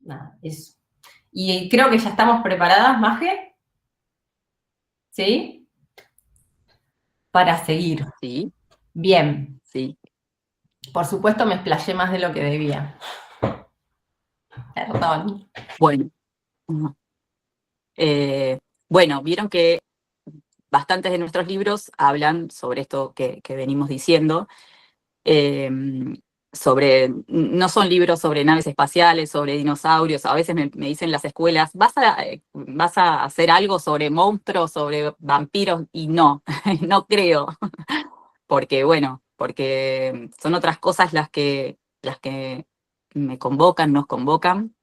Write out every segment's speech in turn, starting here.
nada, eso. Y creo que ya estamos preparadas, Maje, ¿sí? Para seguir. Sí, Bien. sí. Por supuesto me explayé más de lo que debía. Perdón. Bueno, eh, bueno, vieron que bastantes de nuestros libros hablan sobre esto que venimos diciendo, eh, no son libros sobre naves espaciales, sobre dinosaurios. A veces me dicen las escuelas, vas a hacer algo sobre monstruos, sobre vampiros? Y no, no creo, porque bueno, porque son otras cosas las que me convocan, nos convocan,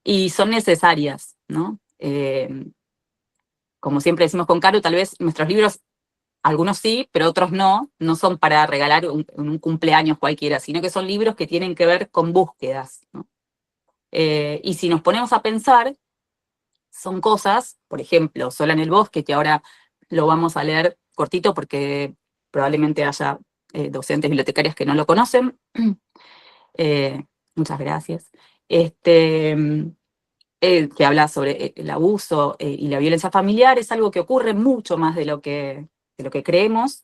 y son necesarias, ¿no? Como siempre decimos con Caro, tal vez nuestros libros, algunos sí, pero otros no, no son para regalar un cumpleaños cualquiera, sino que son libros que tienen que ver con búsquedas, ¿no? Y si nos ponemos a pensar, son cosas, por ejemplo, Sola en el bosque, que ahora lo vamos a leer cortito porque probablemente haya docentes bibliotecarias que no lo conocen. Muchas gracias. Este, que habla sobre el abuso y la violencia familiar. Es algo que ocurre mucho más de lo que creemos.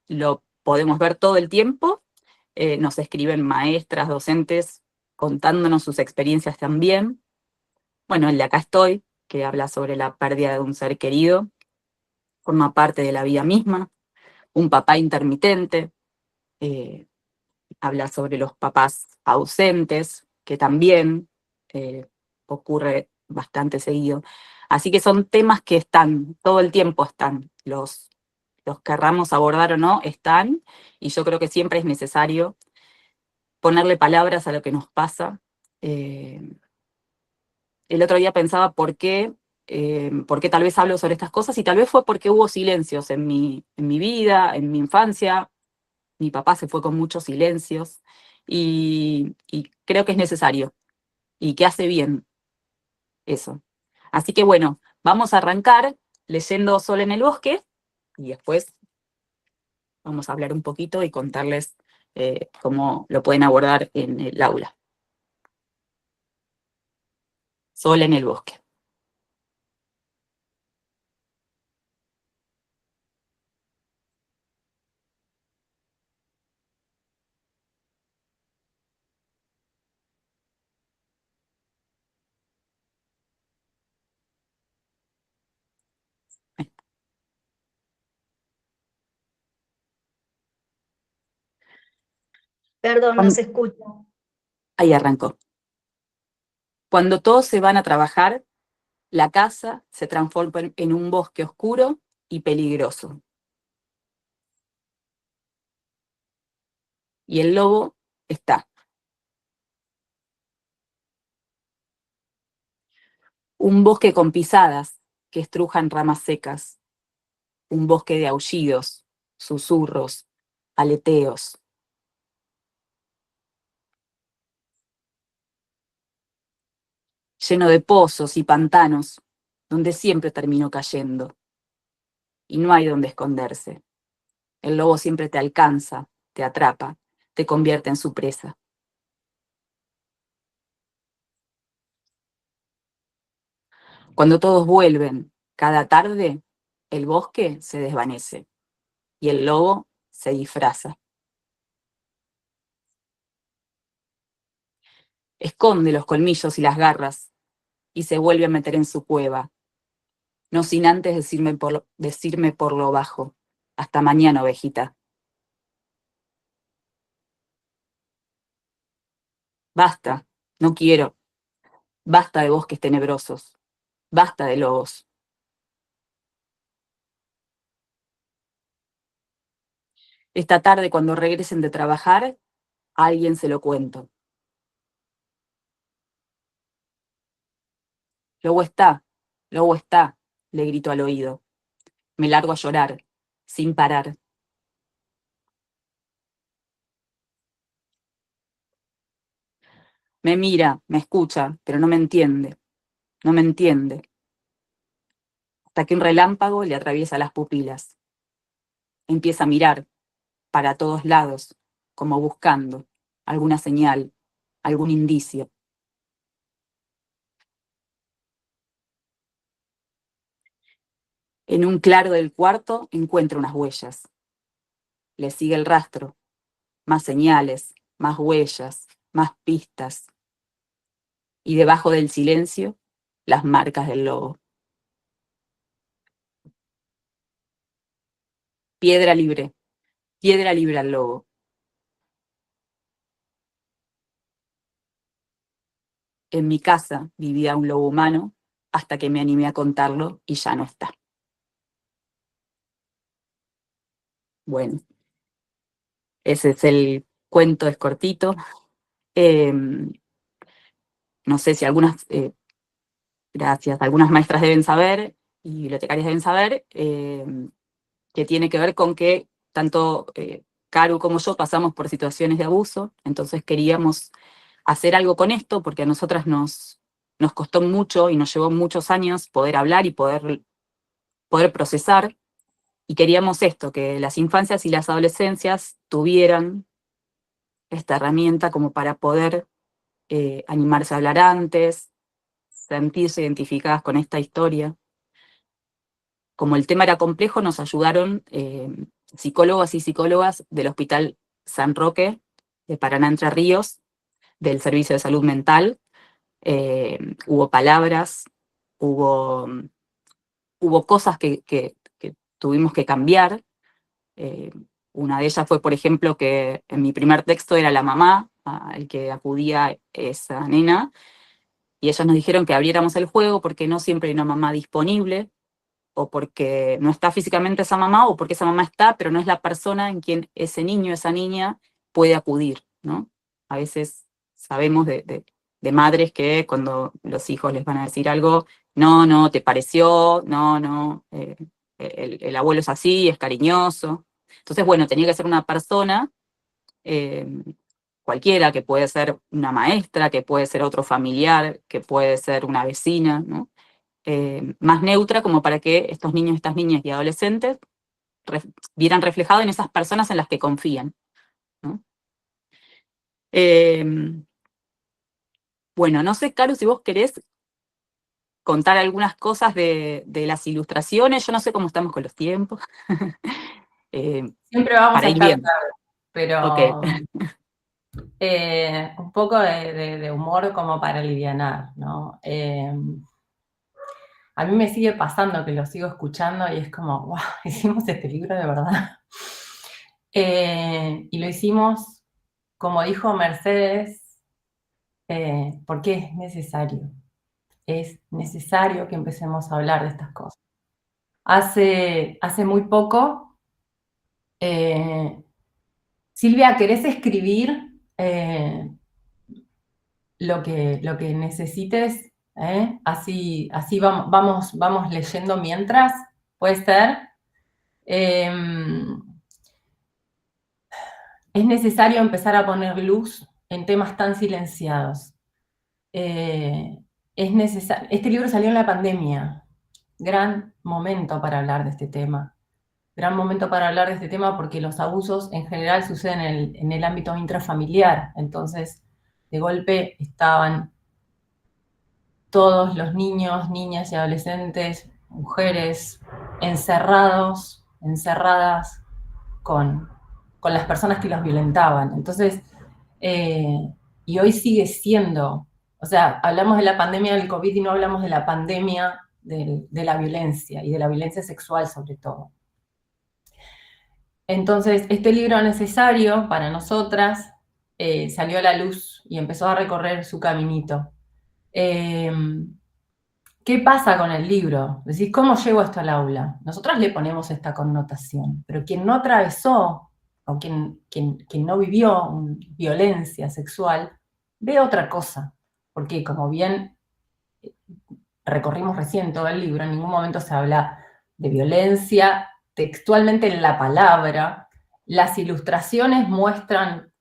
Lo podemos ver todo el tiempo. Nos escriben maestras, docentes, contándonos sus experiencias también. Bueno, el de Acá estoy, que habla sobre la pérdida de un ser querido, forma parte de la vida misma. Un papá intermitente, eh, habla sobre los papás ausentes, que también ocurre bastante seguido. Así que son temas que están, todo el tiempo están, los querramos abordar o no, están, y yo creo que siempre es necesario ponerle palabras a lo que nos pasa. Eh, el otro día pensaba por qué tal vez hablo sobre estas cosas, y tal vez fue porque hubo silencios en mi vida, en mi infancia. Mi papá se fue con muchos silencios, y creo que es necesario y que hace bien eso. Así que bueno, vamos a arrancar leyendo Sol en el bosque y después vamos a hablar un poquito y contarles cómo lo pueden abordar en el aula. Sol en el bosque. Perdón, no se escucha. Ahí arrancó. Cuando todos se van a trabajar, la casa se transforma en un bosque oscuro y peligroso. Y el lobo está. Un bosque con pisadas que estrujan ramas secas. Un bosque de aullidos, susurros, aleteos. Lleno de pozos y pantanos, donde siempre termino cayendo. Y no hay donde esconderse. El lobo siempre te alcanza, te atrapa, te convierte en su presa. Cuando todos vuelven, cada tarde, el bosque se desvanece y el lobo se disfraza. Esconde los colmillos y las garras y se vuelve a meter en su cueva, no sin antes decirme por lo bajo: hasta mañana, ovejita. Basta, no quiero. Basta de bosques tenebrosos. Basta de lobos. Esta tarde, cuando regresen de trabajar, a alguien se lo cuento. Lobo está, le grito al oído. Me largo a llorar, sin parar. Me mira, me escucha, pero no me entiende. No me entiende. Hasta que un relámpago le atraviesa las pupilas. Empieza a mirar para todos lados, como buscando alguna señal, algún indicio. En un claro del cuarto encuentra unas huellas. Le sigue el rastro. Más señales, más huellas, más pistas. Y debajo del silencio, las marcas del lobo. Piedra libre al lobo. En mi casa vivía un lobo humano hasta que me animé a contarlo y ya no está. Bueno, ese es el cuento, es cortito. Eh, no sé si gracias, algunas maestras deben saber y bibliotecarias deben saber, que tiene que ver con que tanto Caru como yo pasamos por situaciones de abuso, entonces queríamos hacer algo con esto porque a nosotras nos costó mucho y nos llevó muchos años poder hablar y poder procesar, y queríamos esto, que las infancias y las adolescencias tuvieran esta herramienta como para poder animarse a hablar antes, sentirse identificadas con esta historia. Como el tema era complejo, nos ayudaron psicólogos y psicólogas del Hospital San Roque de Paraná Entre Ríos, del Servicio de Salud Mental. Hubo palabras, hubo, hubo cosas que tuvimos que cambiar. Eh, una de ellas fue, por ejemplo, que en mi primer texto era la mamá al que acudía esa nena, y ellas nos dijeron que abriéramos el juego porque no siempre hay una mamá disponible, o porque no está físicamente esa mamá, o porque esa mamá está, pero no es la persona en quien ese niño, esa niña puede acudir, ¿no? A veces sabemos de madres que cuando los hijos les van a decir algo, no, no, te pareció, no, no, el abuelo es así, es cariñoso. Entonces, bueno, tenía que ser una persona, eh, cualquiera, que puede ser una maestra, que puede ser otro familiar, que puede ser una vecina, ¿no? Más neutra, como para que estos niños, estas niñas y adolescentes vieran reflejado en esas personas en las que confían, ¿no? Eh, bueno, no sé, Caru, si vos querés contar algunas cosas de las ilustraciones. Yo no sé cómo estamos con los tiempos. eh, Siempre vamos para a ir estar bien. tarde, Ok. pero un poco de humor como para alivianar, ¿no? A mí me sigue pasando que lo sigo escuchando y es como, wow, hicimos este libro de verdad. Y lo hicimos, como dijo Mercedes, porque es necesario. Es necesario que empecemos a hablar de estas cosas. Hace muy poco, Silvia, ¿querés escribir lo que necesites? Así vamos leyendo mientras, ¿puede ser? Eh, es necesario empezar a poner luz en temas tan silenciados. Este libro salió en la pandemia, gran momento para hablar de este tema. Gran momento para hablar de este tema porque los abusos en general suceden en el ámbito intrafamiliar. Entonces, de golpe estaban todos los niños, niñas y adolescentes, mujeres, encerradas con las personas que los violentaban. Entonces, y hoy sigue siendo, o sea, hablamos de la pandemia del COVID y no hablamos de la pandemia de la violencia y de la violencia sexual sobre todo. Entonces, este libro necesario para nosotras salió a la luz y empezó a recorrer su caminito. ¿Qué pasa con el libro? Decís, ¿cómo llevo esto al aula? Nosotros le ponemos esta connotación, pero quien no atravesó o quien no vivió violencia sexual, ve otra cosa. Porque como bien recorrimos recién todo el libro, en ningún momento se habla de violencia, textualmente en la palabra. Las ilustraciones muestran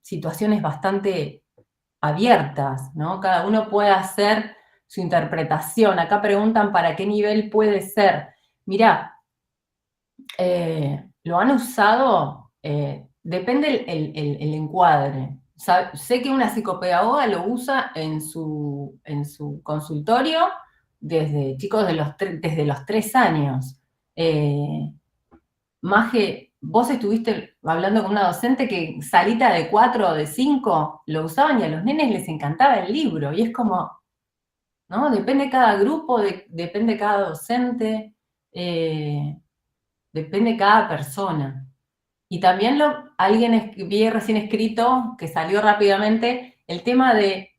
situaciones bastante abiertas, ¿no? Cada uno puede hacer su interpretación. Acá preguntan para qué nivel puede ser. Mirá, lo han usado, depende el encuadre. Sé que una psicopedagoga lo usa en su consultorio desde chicos desde los 3 años. Maje, vos estuviste hablando con una docente que salita de 4 o de 5 lo usaban y a los nenes les encantaba el libro. Y es como, ¿no? Depende cada grupo, depende cada docente, depende cada persona. Y también alguien vi recién escrito, que salió rápidamente, el tema de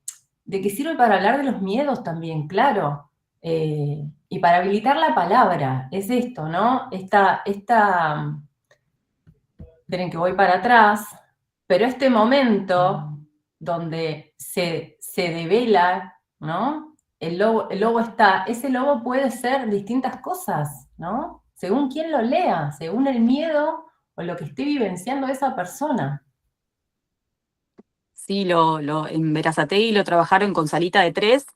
que sirve para hablar de los miedos también, claro. Y para habilitar la palabra, es esto, ¿no? Esperen que voy para atrás, pero este momento donde se devela, ¿no? El lobo está, ese lobo puede ser distintas cosas, ¿no? Según quién lo lea, según el miedo o lo que esté vivenciando esa persona. Sí, en Berazategui lo trabajaron con Salita de Tres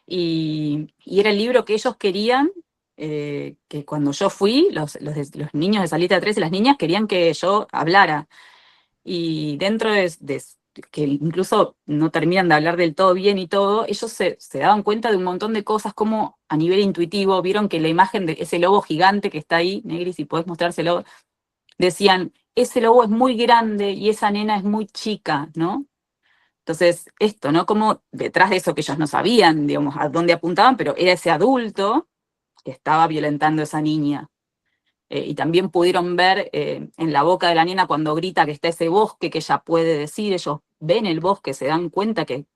y era el libro que ellos querían, que cuando yo fui, los niños de Salita de Tres y las niñas querían que yo hablara. Y dentro que incluso no terminan de hablar del todo bien y todo, ellos se daban cuenta de un montón de cosas, como a nivel intuitivo, vieron que la imagen de ese lobo gigante que está ahí, Negri, si podés mostrárselo, decían, ese lobo es muy grande y esa nena es muy chica, ¿no? Entonces, esto, ¿no? Como detrás de eso que ellos no sabían, digamos, a dónde apuntaban, pero era ese adulto que estaba violentando a esa niña. Y también pudieron ver en la boca de la nena cuando grita que está ese bosque que ella puede decir, ellos ven el bosque, se dan cuenta que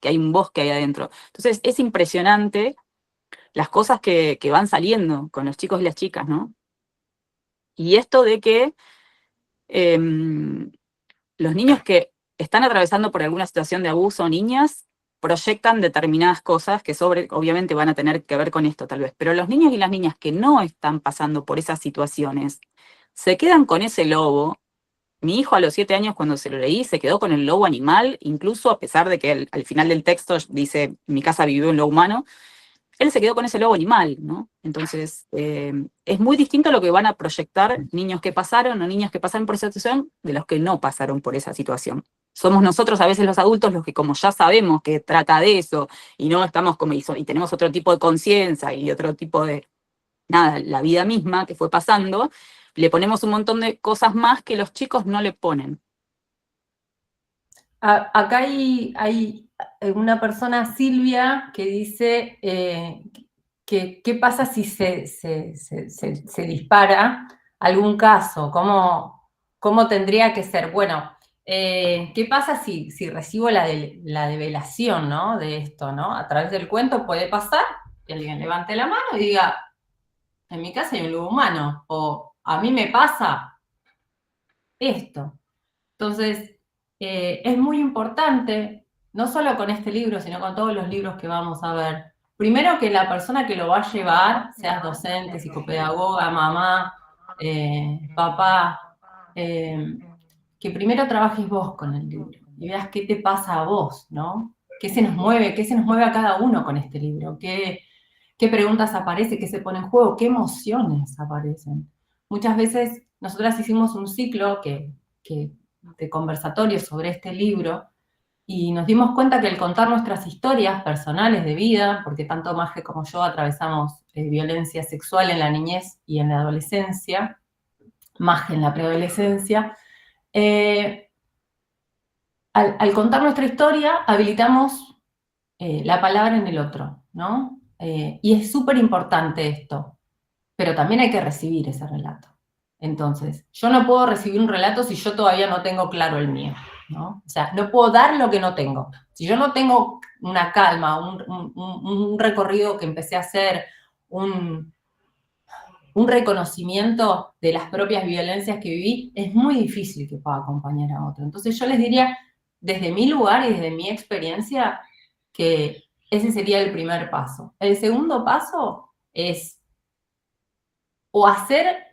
hay un bosque ahí adentro. Entonces, es impresionante las cosas que van saliendo con los chicos y las chicas, ¿no? Y esto de que los niños que están atravesando por alguna situación de abuso, niñas, proyectan determinadas cosas que obviamente van a tener que ver con esto tal vez, pero los niños y las niñas que no están pasando por esas situaciones, se quedan con ese lobo. Mi hijo a los 7 años cuando se lo leí se quedó con el lobo animal, incluso a pesar de que al final del texto dice, en mi casa vivió un lobo humano, él se quedó con ese lobo animal, ¿no? Entonces, es muy distinto a lo que van a proyectar niños que pasaron o niñas que pasaron por esa situación de los que no pasaron por esa situación. Somos nosotros a veces los adultos los que como ya sabemos que trata de eso y no estamos como y tenemos otro tipo de conciencia y otro tipo de, nada, la vida misma que fue pasando, le ponemos un montón de cosas más que los chicos no le ponen. Acá hay una persona, Silvia, que dice que qué pasa si se dispara algún caso, cómo tendría que ser. Bueno, ¿qué pasa si recibo la develación, ¿no? De esto, ¿no? A través del cuento puede pasar que alguien levante la mano y diga, en mi casa hay un lobo humano, o a mí me pasa esto. Entonces, es muy importante, no solo con este libro, sino con todos los libros que vamos a ver. Primero, que la persona que lo va a llevar, seas docente, psicopedagoga, mamá, papá, que primero trabajes vos con el libro y veas qué te pasa a vos, ¿no? ¿Qué se nos mueve a cada uno con este libro? ¿Qué preguntas aparecen? ¿Qué se pone en juego? ¿Qué emociones aparecen? Muchas veces nosotras hicimos un ciclo de conversatorios sobre este libro y nos dimos cuenta que el contar nuestras historias personales de vida, porque tanto Maje como yo atravesamos violencia sexual en la niñez y en la adolescencia, Maje en la preadolescencia, al contar nuestra historia habilitamos la palabra en el otro, ¿no? Y es súper importante esto, pero también hay que recibir ese relato. Entonces, yo no puedo recibir un relato si yo todavía no tengo claro el mío, ¿no? O sea, no puedo dar lo que no tengo. Si yo no tengo una calma, un recorrido que empecé a hacer, un reconocimiento de las propias violencias que viví, es muy difícil que pueda acompañar a otro. Entonces yo les diría, desde mi lugar y desde mi experiencia, que ese sería el primer paso. El segundo paso es o hacer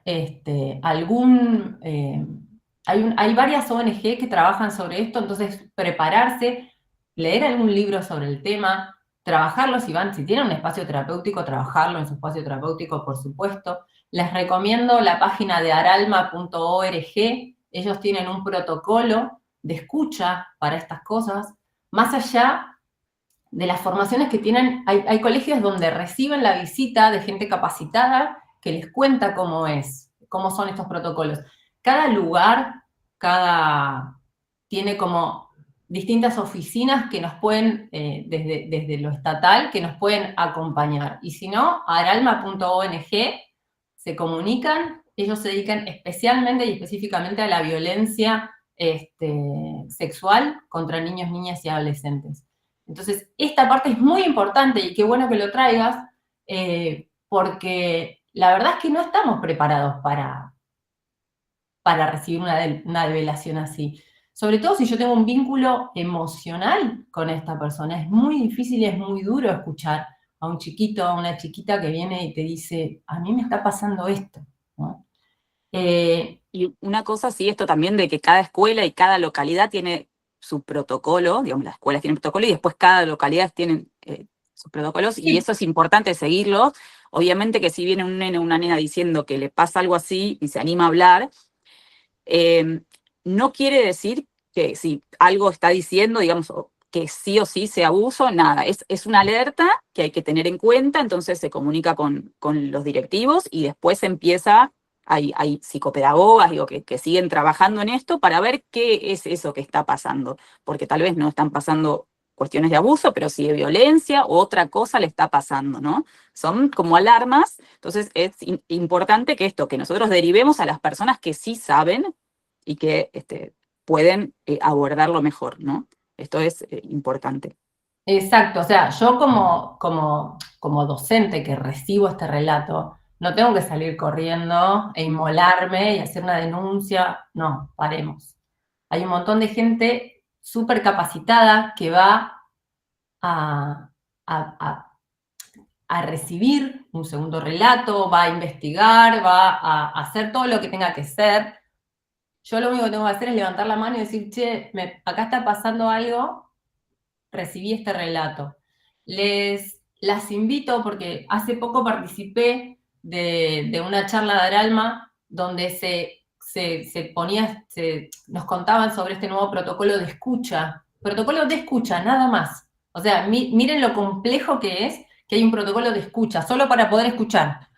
hay varias ONG que trabajan sobre esto, entonces prepararse, leer algún libro sobre el tema, trabajarlo si tienen un espacio terapéutico, trabajarlo en su espacio terapéutico, por supuesto. Les recomiendo la página de aralma.org, ellos tienen un protocolo de escucha para estas cosas, más allá de las formaciones que tienen, hay colegios donde reciben la visita de gente capacitada que les cuenta cómo son estos protocolos. Cada lugar, tiene como distintas oficinas que nos pueden, desde lo estatal, que nos pueden acompañar. Y si no, aralma.ong se comunican, ellos se dedican especialmente y específicamente a la violencia sexual contra niños, niñas y adolescentes. Entonces, esta parte es muy importante y qué bueno que lo traigas, porque la verdad es que no estamos preparados para recibir una develación así. Sobre todo si yo tengo un vínculo emocional con esta persona. Es muy difícil y es muy duro escuchar a un chiquito, a una chiquita que viene y te dice, a mí me está pasando esto, ¿no? Y una cosa, sí, esto también de que cada escuela y cada localidad tiene su protocolo, digamos, las escuelas tienen protocolo y después cada localidad tiene sus protocolos, y sí, eso es importante seguirlo. Obviamente que si viene un nene o una nena diciendo que le pasa algo así y se anima a hablar, no quiere decir que si algo está diciendo, digamos, que sí o sí sea abuso, nada, es una alerta que hay que tener en cuenta, entonces se comunica con los directivos y después empieza. Hay psicopedagogas, digo, que siguen trabajando en esto para ver qué es eso que está pasando, porque tal vez no están pasando cuestiones de abuso, pero sí de violencia o otra cosa le está pasando, ¿no? Son como alarmas, entonces es importante que esto, que nosotros derivemos a las personas que sí saben y que pueden abordarlo mejor, ¿no? Esto es importante. exacto. O sea, yo como docente que recibo este relato, no tengo que salir corriendo e inmolarme y hacer una denuncia. No, paremos. Hay un montón de gente súper capacitada que va a, a- a- a recibir un segundo relato, va a investigar, va a hacer todo lo que tenga que hacer. Yo lo único que tengo que hacer es levantar la mano y decir, che, acá está pasando algo, recibí este relato. Las invito porque hace poco participé de una charla de Aralma donde nos contaban sobre este nuevo protocolo de escucha, nada más. O sea, miren lo complejo que es que hay un protocolo de escucha, solo para poder escuchar.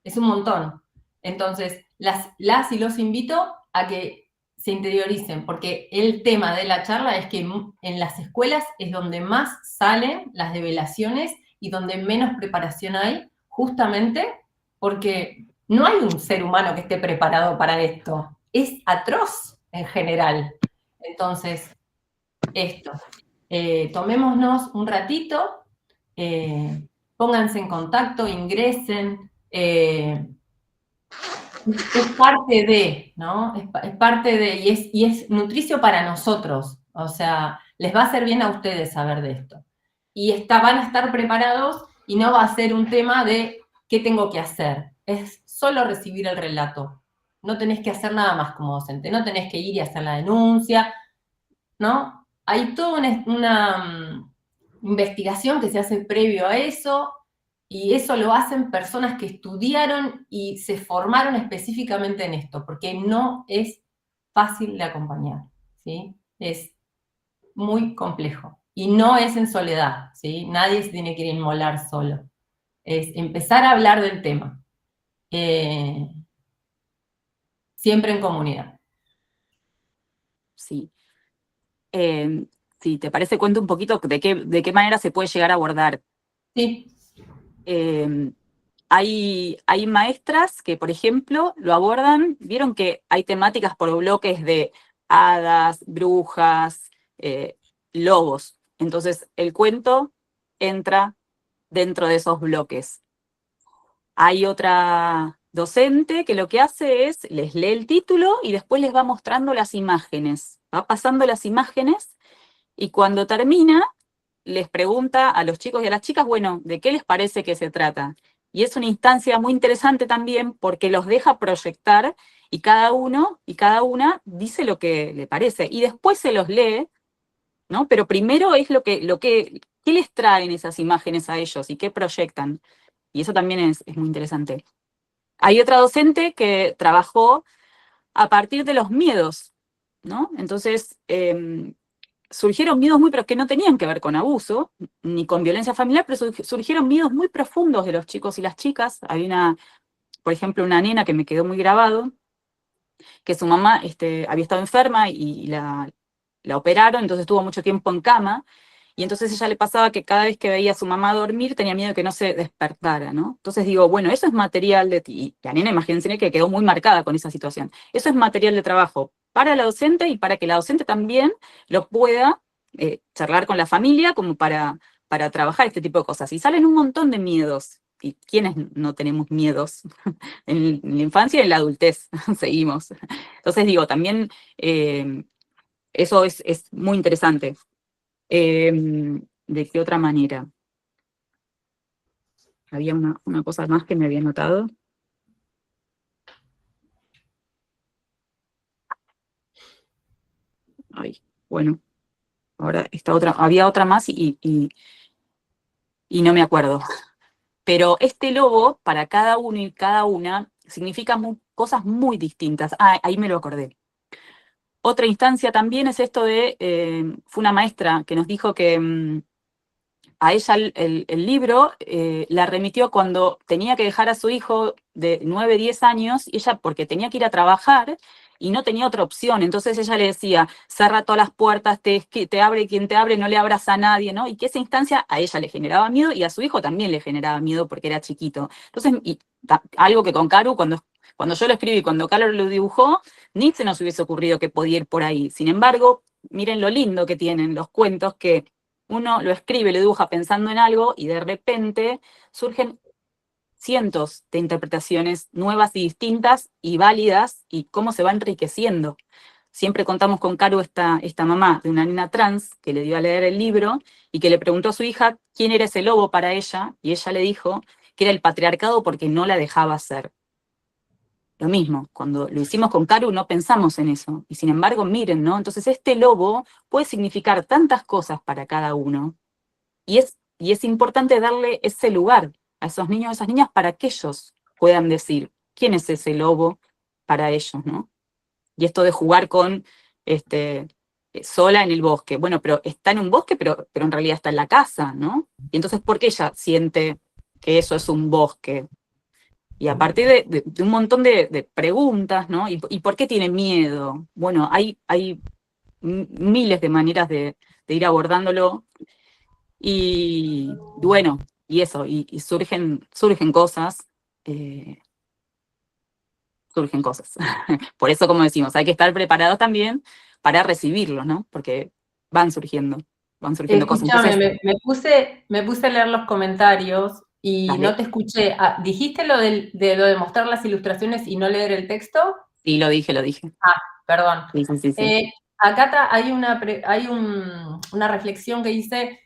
Es un montón. Entonces, las y los invito a que se interioricen, porque el tema de la charla es que en las escuelas es donde más salen las develaciones y donde menos preparación hay, justamente porque no hay un ser humano que esté preparado para esto. Es atroz en general. Entonces, esto. Tomémonos un ratito, pónganse en contacto, ingresen. Es parte de, ¿no? Es parte de, y es nutricio para nosotros. O sea, les va a hacer bien a ustedes saber de esto. Y van a estar preparados y no va a ser un tema de qué tengo que hacer. Es solo recibir el relato. No tenés que hacer nada más como docente. No tenés que ir y hacer la denuncia, ¿no? Hay toda una investigación que se hace previo a eso, y eso lo hacen personas que estudiaron y se formaron específicamente en esto, porque no es fácil de acompañar, ¿sí? Es muy complejo. Y no es en soledad, ¿sí? Nadie se tiene que ir a inmolar solo. Es empezar a hablar del tema, eh, siempre en comunidad. Sí. Si te parece, cuento un poquito de qué manera se puede llegar a abordar. Sí, Eh, hay maestras que, por ejemplo, lo abordan, vieron que hay temáticas por bloques de hadas, brujas, lobos. Entonces, el cuento entra dentro de esos bloques. Hay otra docente que lo que hace es, les lee el título y después les va mostrando las imágenes. Va pasando las imágenes y cuando termina, les pregunta a los chicos y a las chicas, bueno, ¿de qué les parece que se trata? Y es una instancia muy interesante también porque los deja proyectar y cada uno y cada una dice lo que le parece y después se los lee, ¿no? Pero primero es ¿qué les traen esas imágenes a ellos y qué proyectan? Y eso también es muy interesante. Hay otra docente que trabajó a partir de los miedos, ¿no? Entonces, surgieron miedos pero que no tenían que ver con abuso, ni con violencia familiar, pero surgieron miedos muy profundos de los chicos y las chicas. Hay por ejemplo, una nena que me quedó muy grabado, que su mamá había estado enferma y la operaron, entonces estuvo mucho tiempo en cama, y entonces ella le pasaba que cada vez que veía a su mamá dormir tenía miedo de que no se despertara, ¿no? Entonces digo, bueno, eso es material de ti. Y la nena, imagínense que quedó muy marcada con esa situación. Eso es material de trabajo para la docente y para que la docente también lo pueda charlar con la familia como para trabajar este tipo de cosas. Y salen un montón de miedos. ¿Y quiénes no tenemos miedos? En la infancia y en la adultez seguimos. Entonces digo, también eso es muy interesante. ¿De qué otra manera? Había una cosa más que me había notado. Ay, bueno, ahora había otra más y no me acuerdo. Pero este logo, para cada uno y cada una, significa cosas muy distintas. Ah, ahí me lo acordé. Otra instancia también es esto fue una maestra que nos dijo que a ella el libro la remitió cuando tenía que dejar a su hijo de 9, 10 años, y ella, porque tenía que ir a trabajar y no tenía otra opción, entonces ella le decía, cerra todas las puertas, te abre quien te abre, no le abras a nadie, ¿no? Y que esa instancia a ella le generaba miedo y a su hijo también le generaba miedo porque era chiquito. Entonces, algo que con Caru, cuando yo lo escribí, cuando Caru lo dibujó, ni se nos hubiese ocurrido que podía ir por ahí. Sin embargo, miren lo lindo que tienen los cuentos, que uno lo escribe, lo dibuja pensando en algo y de repente surgen cientos de interpretaciones nuevas y distintas y válidas, y cómo se va enriqueciendo. Siempre contamos con Caro, esta mamá de una nena trans que le dio a leer el libro y que le preguntó a su hija quién era ese lobo para ella, y ella le dijo que era el patriarcado porque no la dejaba ser. Lo mismo, cuando lo hicimos con Caru no pensamos en eso, y sin embargo, miren, ¿no? Entonces este lobo puede significar tantas cosas para cada uno, y es importante darle ese lugar a esos niños, a esas niñas, para que ellos puedan decir quién es ese lobo para ellos, ¿no? Y esto de jugar con sola en el bosque. Bueno, pero está en un bosque, pero en realidad está en la casa, ¿no? Y entonces, ¿por qué ella siente que eso es un bosque? Y a partir de un montón de preguntas, ¿no? ¿Y por qué tiene miedo? Bueno, hay miles de maneras de ir abordándolo. Y bueno, y eso, y surgen cosas, eh, surgen cosas. Por eso, como decimos, hay que estar preparados también para recibirlos, ¿no? Porque van surgiendo cosas. Escúchame, Entonces, me puse a leer los comentarios y no dale, te escuché. Ah, ¿dijiste lo de mostrar las ilustraciones y no leer el texto? sí, lo dije, lo dije. Ah, perdón. Sí, sí, sí, sí. Acá hay una reflexión que dice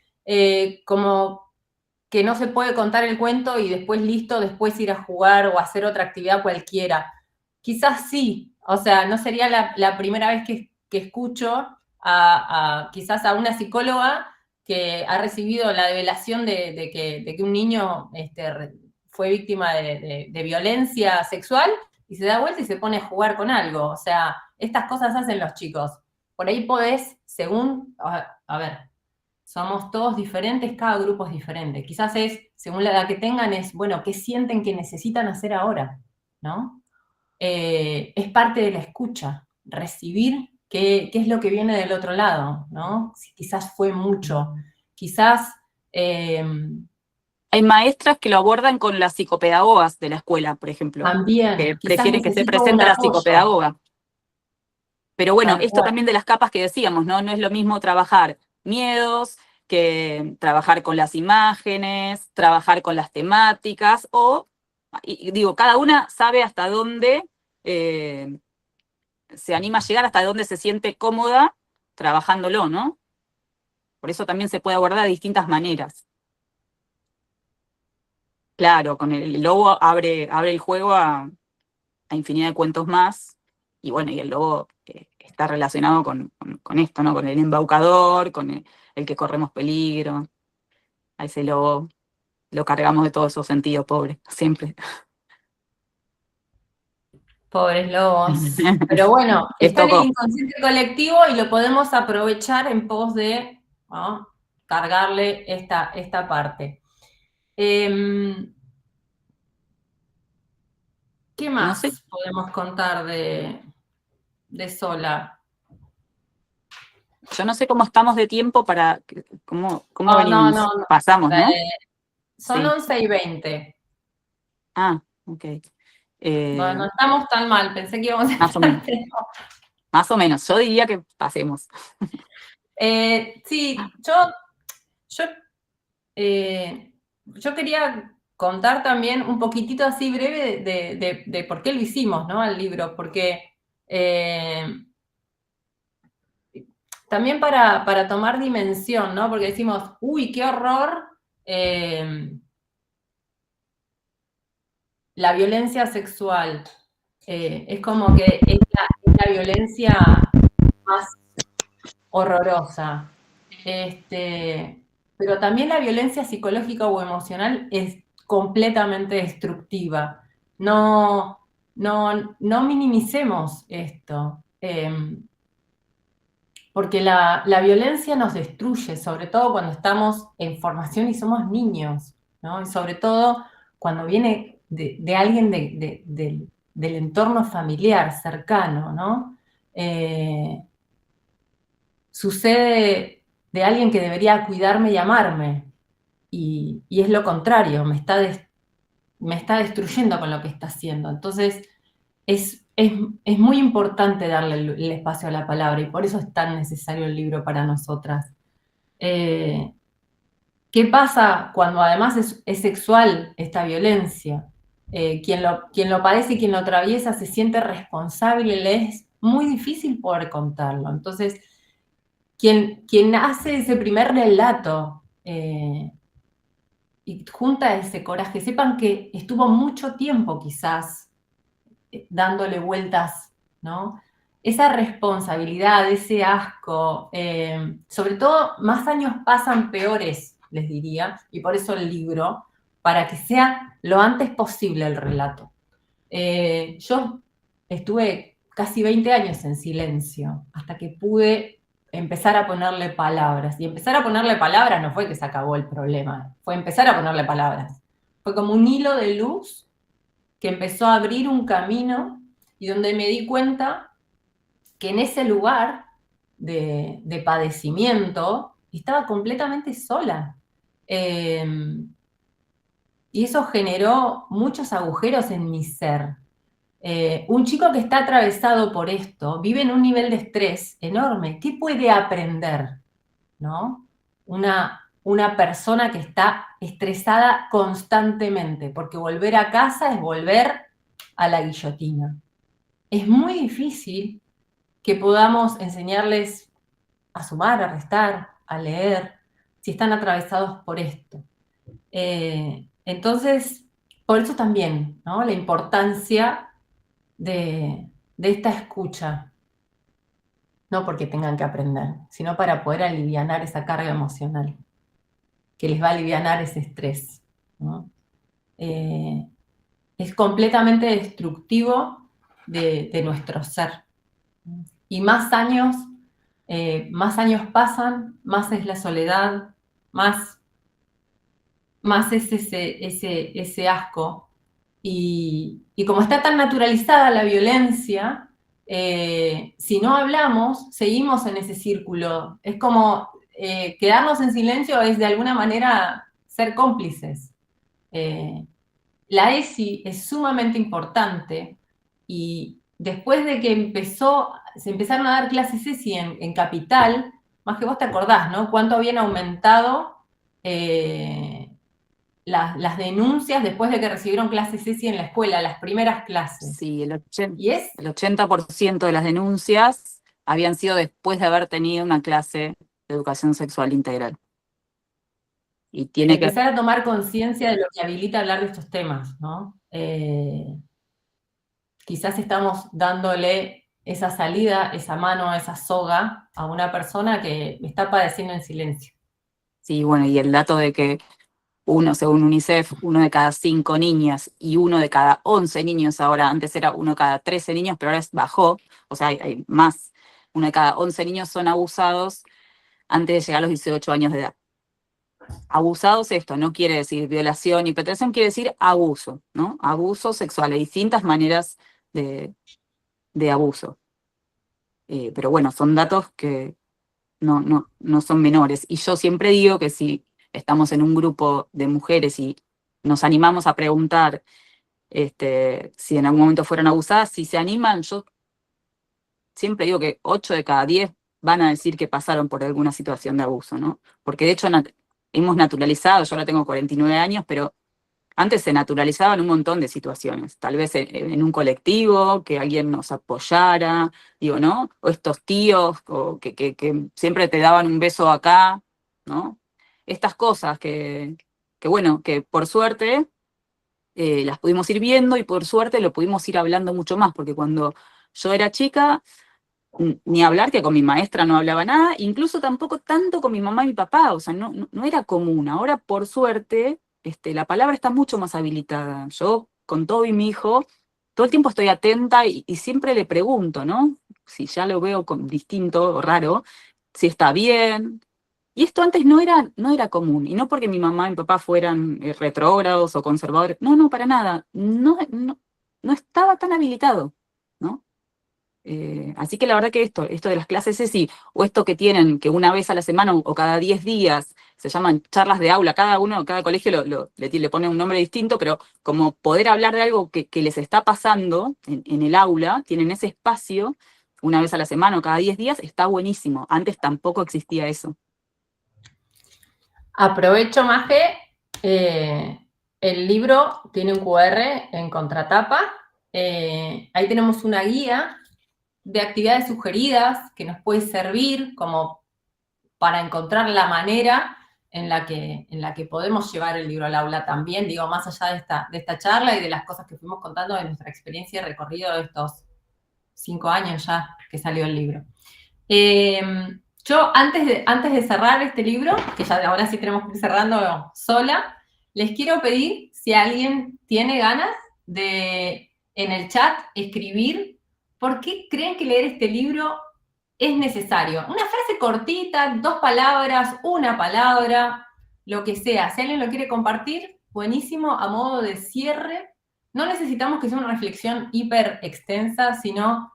como que no se puede contar el cuento y después listo, después ir a jugar o hacer otra actividad cualquiera. Quizás sí, o sea, no sería la primera vez que escucho quizás a una psicóloga que ha recibido la develación de que un niño fue víctima de violencia sexual y se da vuelta y se pone a jugar con algo. O sea, estas cosas hacen los chicos. Por ahí podés, según, a ver, somos todos diferentes, cada grupo es diferente. Quizás según la edad que tengan, bueno, ¿qué sienten que necesitan hacer ahora? ¿No? Es parte de la escucha, recibir qué es lo que viene del otro lado, ¿no? Si quizás fue mucho, quizás... eh, Hay maestras que lo abordan con las psicopedagogas de la escuela, por ejemplo, que también, quizás prefieren que esté necesito un presente la apoyo, psicopedagoga. Pero bueno, tal esto cual. también de las capas que decíamos, ¿no? No es lo mismo trabajar miedos que trabajar con las imágenes, trabajar con las temáticas, y digo, cada una sabe hasta dónde eh, se anima a llegar, hasta dónde se siente cómoda trabajándolo, ¿no? Por eso también se puede abordar de distintas maneras. Claro, con el lobo abre el juego a infinidad de cuentos más, y bueno, y el lobo está relacionado con esto, ¿no? Con el embaucador, con el que corremos peligro. A ese lobo lo cargamos de todos esos sentidos, pobre, siempre. pobres lobos. Pero bueno, Les está en el tocó. inconsciente colectivo y lo podemos aprovechar en pos de, ¿no?, cargarle esta parte. Em, ¿Qué No sé, más podemos contar de Sola? yo no sé cómo estamos de tiempo para, cómo Oh, no, venimos. no, no. Pasamos, ¿no? Son Sí. 11:20. Ah, ok. No, no Eh, estamos tan mal, pensé que íbamos a más o estar menos. peor. Más o menos. Yo diría que pasemos. Sí, yo, yo quería contar también un poquitito así breve de por qué lo hicimos, ¿no?, al libro, porque también para tomar dimensión, ¿no? Porque decimos, uy, qué horror, la violencia sexual. Es como que es la violencia más horrorosa. Pero también la violencia psicológica o emocional es completamente destructiva. No, no minimicemos esto, porque la violencia nos destruye, sobre todo cuando estamos en formación y somos niños, ¿no? Y sobre todo cuando viene de alguien del entorno familiar cercano, ¿no? Sucede de alguien que debería cuidarme y amarme, y es lo contrario, me está destruyendo con lo que está haciendo. Entonces, es muy importante darle el espacio a la palabra, y por eso es tan necesario el libro para nosotras. Eh, ¿Qué pasa cuando además es sexual esta violencia? Quien lo padece y quien lo atraviesa se siente responsable, le es muy difícil poder contarlo. Entonces, quien hace ese primer relato y junta ese coraje, sepan que estuvo mucho tiempo quizás dándole vueltas, ¿no? Esa responsabilidad, ese asco, sobre todo más años pasan peores, les diría, y por eso el libro, para que sea lo antes posible el relato. Yo estuve casi 20 años en silencio, hasta que pude empezar a ponerle palabras. Y empezar a ponerle palabras no fue que se acabó el problema, fue empezar a ponerle palabras. Fue como un hilo de luz que empezó a abrir un camino y donde me di cuenta que en ese lugar de padecimiento estaba completamente sola. Eh, y eso generó muchos agujeros en mi ser. Un chico que está atravesado por esto vive en un nivel de estrés enorme. ¿Qué puede aprender, no? Una persona que está estresada constantemente, porque volver a casa es volver a la guillotina. Es muy difícil que podamos enseñarles a sumar, a restar, a leer, si están atravesados por esto. Entonces, por eso también, ¿no?, la importancia de esta escucha, no porque tengan que aprender, sino para poder alivianar esa carga emocional, que les va a alivianar ese estrés, ¿no? Eh, es completamente destructivo de nuestro ser. Y más años pasan, más es la soledad, más es ese asco. Y como está tan naturalizada la violencia, si no hablamos, seguimos en ese círculo. Es como quedarnos en silencio es de alguna manera ser cómplices. Eh, la ESI es sumamente importante, y después de que se empezaron a dar clases ESI en Capital, más que vos te acordás, ¿no? Cuánto habían aumentado eh, las denuncias después de que recibieron clases ESI en la escuela, las primeras clases. Sí, Y es el 80% de las denuncias habían sido después de haber tenido una clase de educación sexual integral. Y de tiene que, empezar a tomar conciencia de lo que habilita hablar de estos temas, ¿no? Quizás estamos dándole esa salida, esa mano, esa soga a una persona que está padeciendo en silencio. sí, bueno, y el dato de que uno, según UNICEF, 1 de cada 5 niñas y 1 de cada 11 niños ahora, antes era 1 de cada 13 niños, pero ahora bajó, o sea, hay más, 1 de cada 11 niños son abusados antes de llegar a los 18 años de edad. Abusados, esto no quiere decir violación y penetración, quiere decir abuso, ¿no? Abuso sexual, hay distintas maneras de abuso. Pero bueno, son datos que no son menores. Y yo siempre digo que si estamos en un grupo de mujeres y nos animamos a preguntar si en algún momento fueron abusadas, si se animan, yo siempre digo que 8 de cada 10 van a decir que pasaron por alguna situación de abuso, ¿no? Porque de hecho hemos naturalizado, yo ahora tengo 49 años, pero antes se naturalizaban un montón de situaciones, tal vez en un colectivo, que alguien nos apoyara, digo, ¿no? O estos tíos que siempre te daban un beso acá, ¿no? Estas cosas que bueno, que por suerte las pudimos ir viendo y por suerte lo pudimos ir hablando mucho más, porque cuando yo era chica, ni hablar que con mi maestra no hablaba nada, incluso tampoco tanto con mi mamá y mi papá, o sea, no era común. Ahora, por suerte, la palabra está mucho más habilitada. Yo, con todo y mi hijo, todo el tiempo estoy atenta y siempre le pregunto, ¿no? Si ya lo veo distinto o raro, si está bien. Y esto antes no era común, y no porque mi mamá y mi papá fueran retrógrados o conservadores, no, para nada, no estaba tan habilitado, ¿no? Así que la verdad que esto de las clases ESI, o esto que tienen, que una vez a la semana o cada 10 días, se llaman charlas de aula, cada colegio le pone un nombre distinto, pero como poder hablar de algo que les está pasando en el aula, tienen ese espacio, una vez a la semana o cada 10 días, está buenísimo. Antes tampoco existía eso. Aprovecho, Maje, el libro tiene un QR en contratapa. Ahí tenemos una guía de actividades sugeridas que nos puede servir como para encontrar la manera en la que podemos llevar el libro al aula también, digo, más allá de esta charla y de las cosas que fuimos contando de nuestra experiencia y recorrido de estos 5 años ya que salió el libro. Yo, antes de cerrar este libro, que ya ahora sí tenemos que ir cerrando sola, les quiero pedir si alguien tiene ganas de en el chat escribir por qué creen que leer este libro es necesario. Una frase cortita, 2 palabras, una palabra, lo que sea. Si alguien lo quiere compartir, buenísimo, a modo de cierre. No necesitamos que sea una reflexión hiper extensa, sino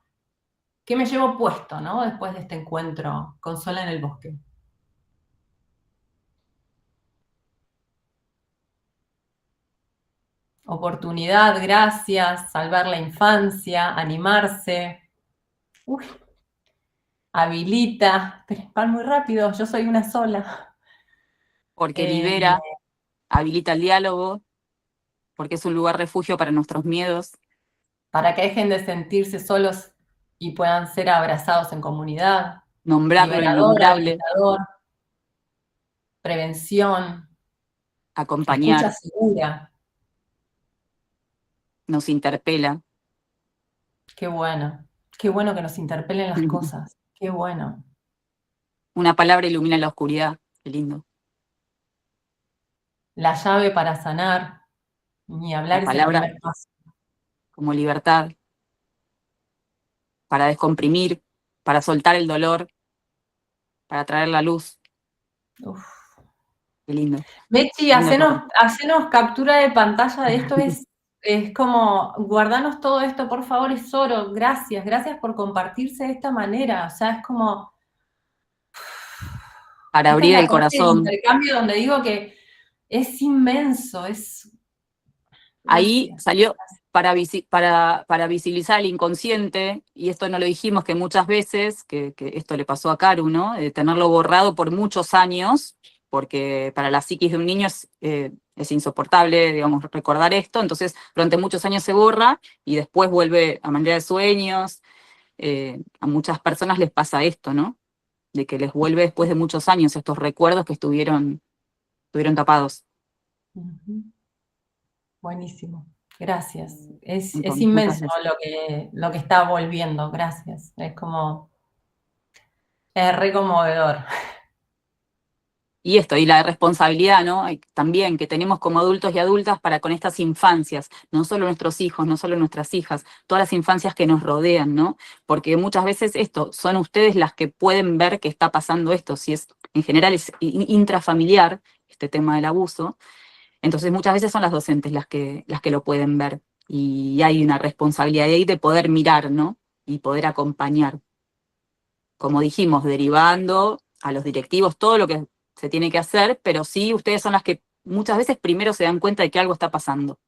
¿qué me llevo puesto, no? Después de este encuentro con Sola en el bosque. Oportunidad, gracias, salvar la infancia, animarse. Uy, habilita. Pero van muy rápido, yo soy una sola. Porque libera, habilita el diálogo, porque es un lugar refugio para nuestros miedos. Para que dejen de sentirse solos y puedan ser abrazados en comunidad. Nombrar lo Liberador, innombrable, habilitador, prevención, escucha acompañar, segura. nos interpela. Qué bueno que nos interpelen las cosas. Qué bueno. Una palabra ilumina la oscuridad, qué lindo. La llave para sanar, ni La hablar es el palabra primer paso. como libertad, para descomprimir, para soltar el dolor, para traer la luz. Uf. Qué lindo. Mechi, Lindo hacenos captura de pantalla de esto, es como, guardanos todo esto, por favor, es oro, gracias por compartirse de esta manera, o sea, es como, para esta es abrir la el parte del corazón. intercambio donde digo que es inmenso, es, Ahí gracias. salió para visibilizar el inconsciente, y esto no lo dijimos, que muchas veces, que esto le pasó a Caru, ¿no? De tenerlo borrado por muchos años, porque para la psiquis de un niño es insoportable, digamos, recordar esto, entonces durante muchos años se borra y después vuelve a manera de sueños. A muchas personas les pasa esto, ¿no? De que les vuelve después de muchos años estos recuerdos que estuvieron tapados. Ujú. Buenísimo, gracias. Es Muchas inmenso veces. lo que está volviendo, gracias. Es como, es re conmovedor. Y esto, y la responsabilidad, ¿no? También que tenemos como adultos y adultas para con estas infancias, no solo nuestros hijos, no solo nuestras hijas, todas las infancias que nos rodean, ¿no? Porque muchas veces esto, son ustedes las que pueden ver que está pasando esto, si es, en general es intrafamiliar, este tema del abuso, entonces muchas veces son las docentes las que lo pueden ver. Y hay una responsabilidad ahí de poder mirar, ¿no? Y poder acompañar. Como dijimos, derivando a los directivos todo lo que se tiene que hacer, pero sí ustedes son las que muchas veces primero se dan cuenta de que algo está pasando.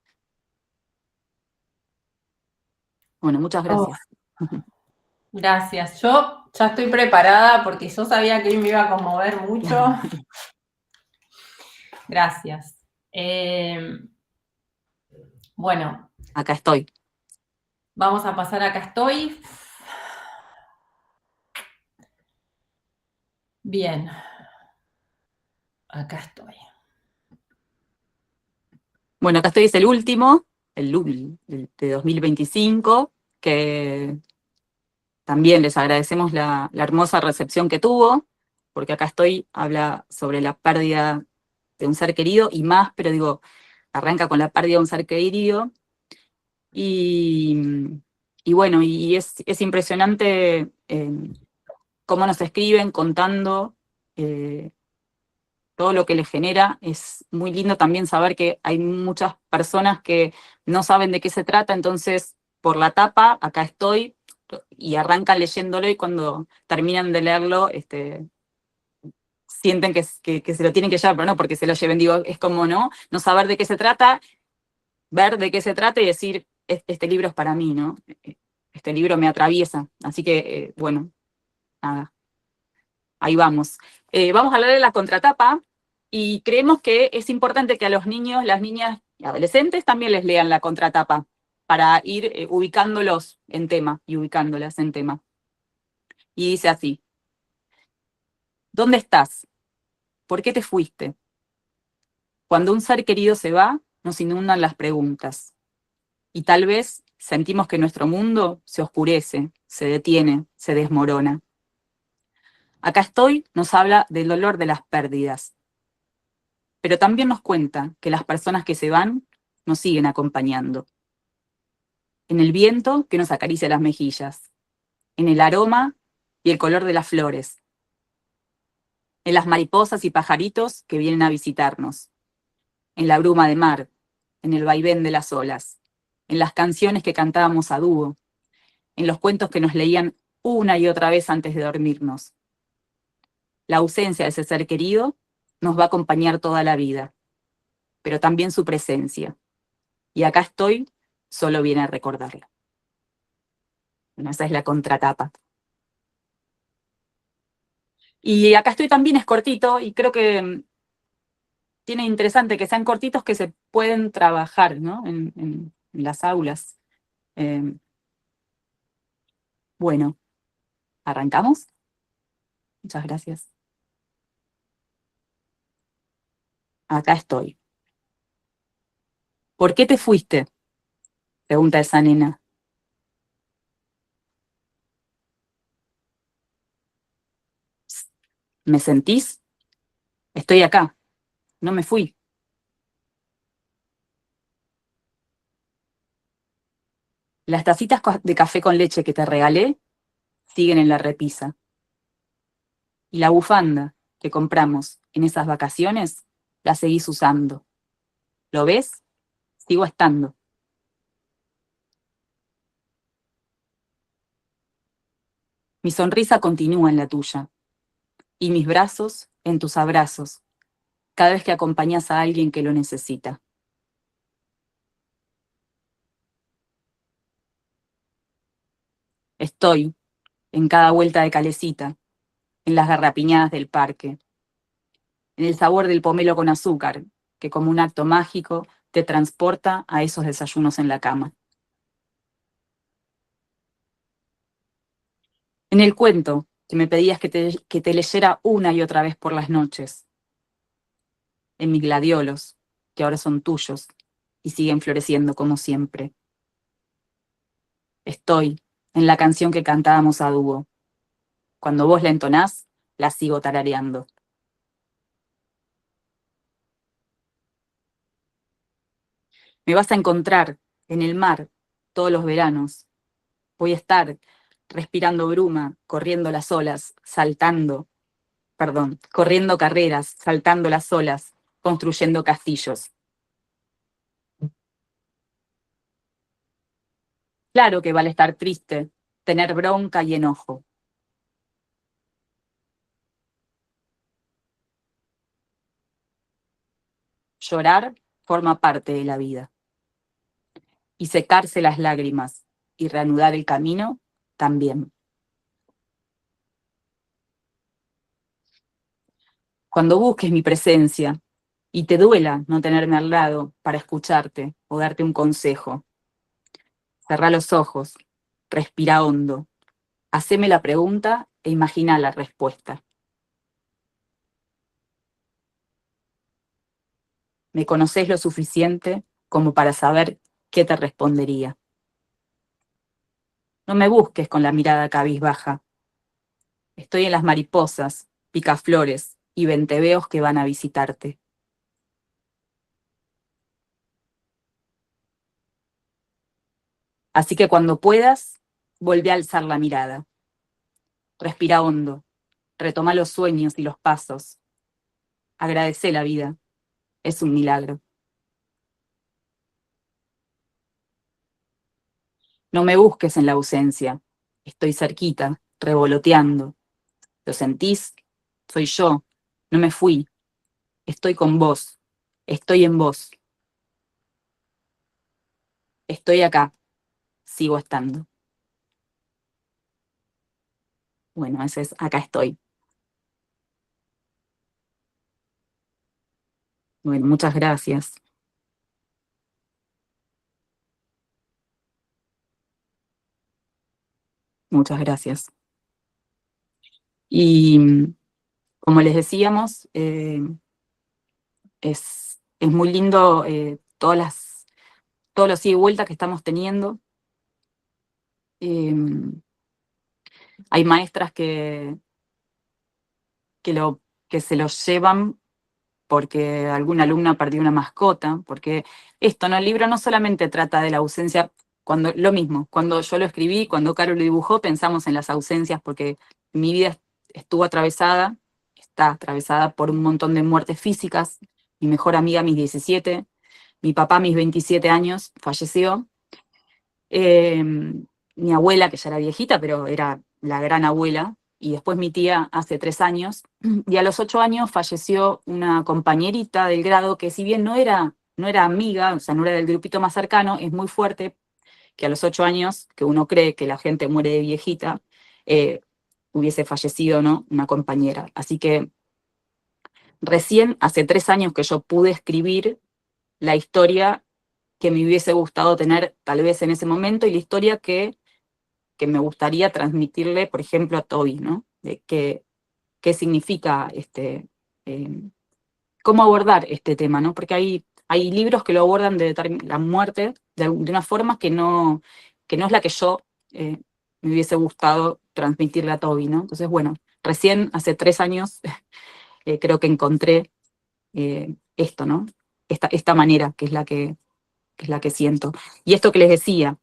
Bueno, muchas Oh, gracias. gracias. Yo ya estoy preparada porque yo sabía que hoy me iba a conmover mucho. Gracias. Bueno, Acá estoy. vamos a pasar acá estoy. Bien, acá estoy. Bueno, acá estoy, es el último, el de 2025, que también les agradecemos la hermosa recepción que tuvo, porque acá estoy, habla sobre la pérdida de un ser querido y más, pero digo, arranca con la pérdida de un ser querido. Y, y bueno, y es impresionante cómo nos escriben contando todo lo que les genera. Es muy lindo también saber que hay muchas personas que no saben de qué se trata, entonces por la tapa, acá estoy, y arrancan leyéndolo y cuando terminan de leerlo, sienten que se lo tienen que llevar, pero no porque se lo lleven, digo, es como no saber de qué se trata, ver de qué se trata y decir, este libro es para mí, ¿no? Este libro me atraviesa, así que, bueno, nada, ahí vamos. Vamos a hablar de la contratapa y creemos que es importante que a los niños, las niñas y adolescentes también les lean la contratapa para ir ubicándolos en tema y ubicándolas en tema. Y dice así: ¿dónde estás? ¿Por qué te fuiste? Cuando un ser querido se va, nos inundan las preguntas. Y tal vez sentimos que nuestro mundo se oscurece, se detiene, se desmorona. Acá estoy nos habla del dolor de las pérdidas, pero también nos cuenta que las personas que se van nos siguen acompañando. En el viento que nos acaricia las mejillas, en el aroma y el color de las flores, en las mariposas y pajaritos que vienen a visitarnos, en la bruma de mar, en el vaivén de las olas, en las canciones que cantábamos a dúo, en los cuentos que nos leían una y otra vez antes de dormirnos. La ausencia de ese ser querido nos va a acompañar toda la vida, pero también su presencia. Y acá estoy, solo viene a recordarla. Bueno, esa es la contratapa. Y acá estoy también es cortito y creo que tiene interesante que sean cortitos que se pueden trabajar, ¿no? En las aulas. Eh, bueno, ¿arrancamos? Muchas gracias. Acá estoy. ¿Por qué te fuiste? Pregunta esa nena. ¿Me sentís? Estoy acá. No me fui. Las tacitas de café con leche que te regalé siguen en la repisa. Y la bufanda que compramos en esas vacaciones la seguís usando. ¿Lo ves? Sigo estando. Mi sonrisa continúa en la tuya y mis brazos en tus abrazos cada vez que acompañas a alguien que lo necesita. Estoy en cada vuelta de calecita, en las garrapiñadas del parque, en el sabor del pomelo con azúcar, que como un acto mágico te transporta a esos desayunos en la cama. En el cuento que me pedías que te leyera una y otra vez por las noches. En mis gladiolos, que ahora son tuyos y siguen floreciendo como siempre. Estoy en la canción que cantábamos a dúo. Cuando vos la entonás, la sigo tarareando. Me vas a encontrar en el mar todos los veranos. Voy a estar respirando bruma, corriendo las olas, corriendo carreras, saltando las olas, construyendo castillos. Claro que vale estar triste, tener bronca y enojo. Llorar forma parte de la vida. Y secarse las lágrimas y reanudar el camino también. Cuando busques mi presencia y te duela no tenerme al lado para escucharte o darte un consejo, cerrá los ojos, respira hondo, haceme la pregunta e imagina la respuesta. Me conocés lo suficiente como para saber qué te respondería. No me busques con la mirada cabizbaja. Estoy en las mariposas, picaflores y venteveos que van a visitarte. Así que cuando puedas, volvé a alzar la mirada. Respira hondo, retoma los sueños y los pasos. Agradece la vida, es un milagro. No me busques en la ausencia, estoy cerquita, revoloteando. ¿Lo sentís? Soy yo, no me fui, estoy con vos, estoy en vos, estoy acá, sigo estando. Bueno, ese es acá estoy. Bueno, muchas gracias. Muchas gracias. Y como les decíamos, es muy lindo todos los ida y vuelta que estamos teniendo. Hay maestras que se los llevan porque alguna alumna perdió una mascota, porque esto, ¿no? El libro no solamente trata de la ausencia, lo mismo, cuando yo lo escribí, cuando Caro lo dibujó, pensamos en las ausencias, porque mi vida está atravesada por un montón de muertes físicas. Mi mejor amiga a mis 17, mi papá a mis 27 años falleció, mi abuela, que ya era viejita, pero era la gran abuela, y después mi tía hace 3 años, y a los 8 años falleció una compañerita del grado que si bien no era amiga, o sea, no era del grupito más cercano, es muy fuerte que a los 8 años, que uno cree que la gente muere de viejita, hubiese fallecido, ¿no? Una compañera. Así que recién hace 3 años que yo pude escribir la historia que me hubiese gustado tener tal vez en ese momento y la historia que me gustaría transmitirle, por ejemplo, a Toby, ¿no? De qué significa cómo abordar este tema, ¿no? Porque hay libros que lo abordan de la muerte de una forma que no es la que yo me hubiese gustado transmitirle a Toby, ¿no? Entonces, bueno, recién hace 3 años creo que encontré esto, ¿no? Esta manera que es la que siento. Y esto que les decía,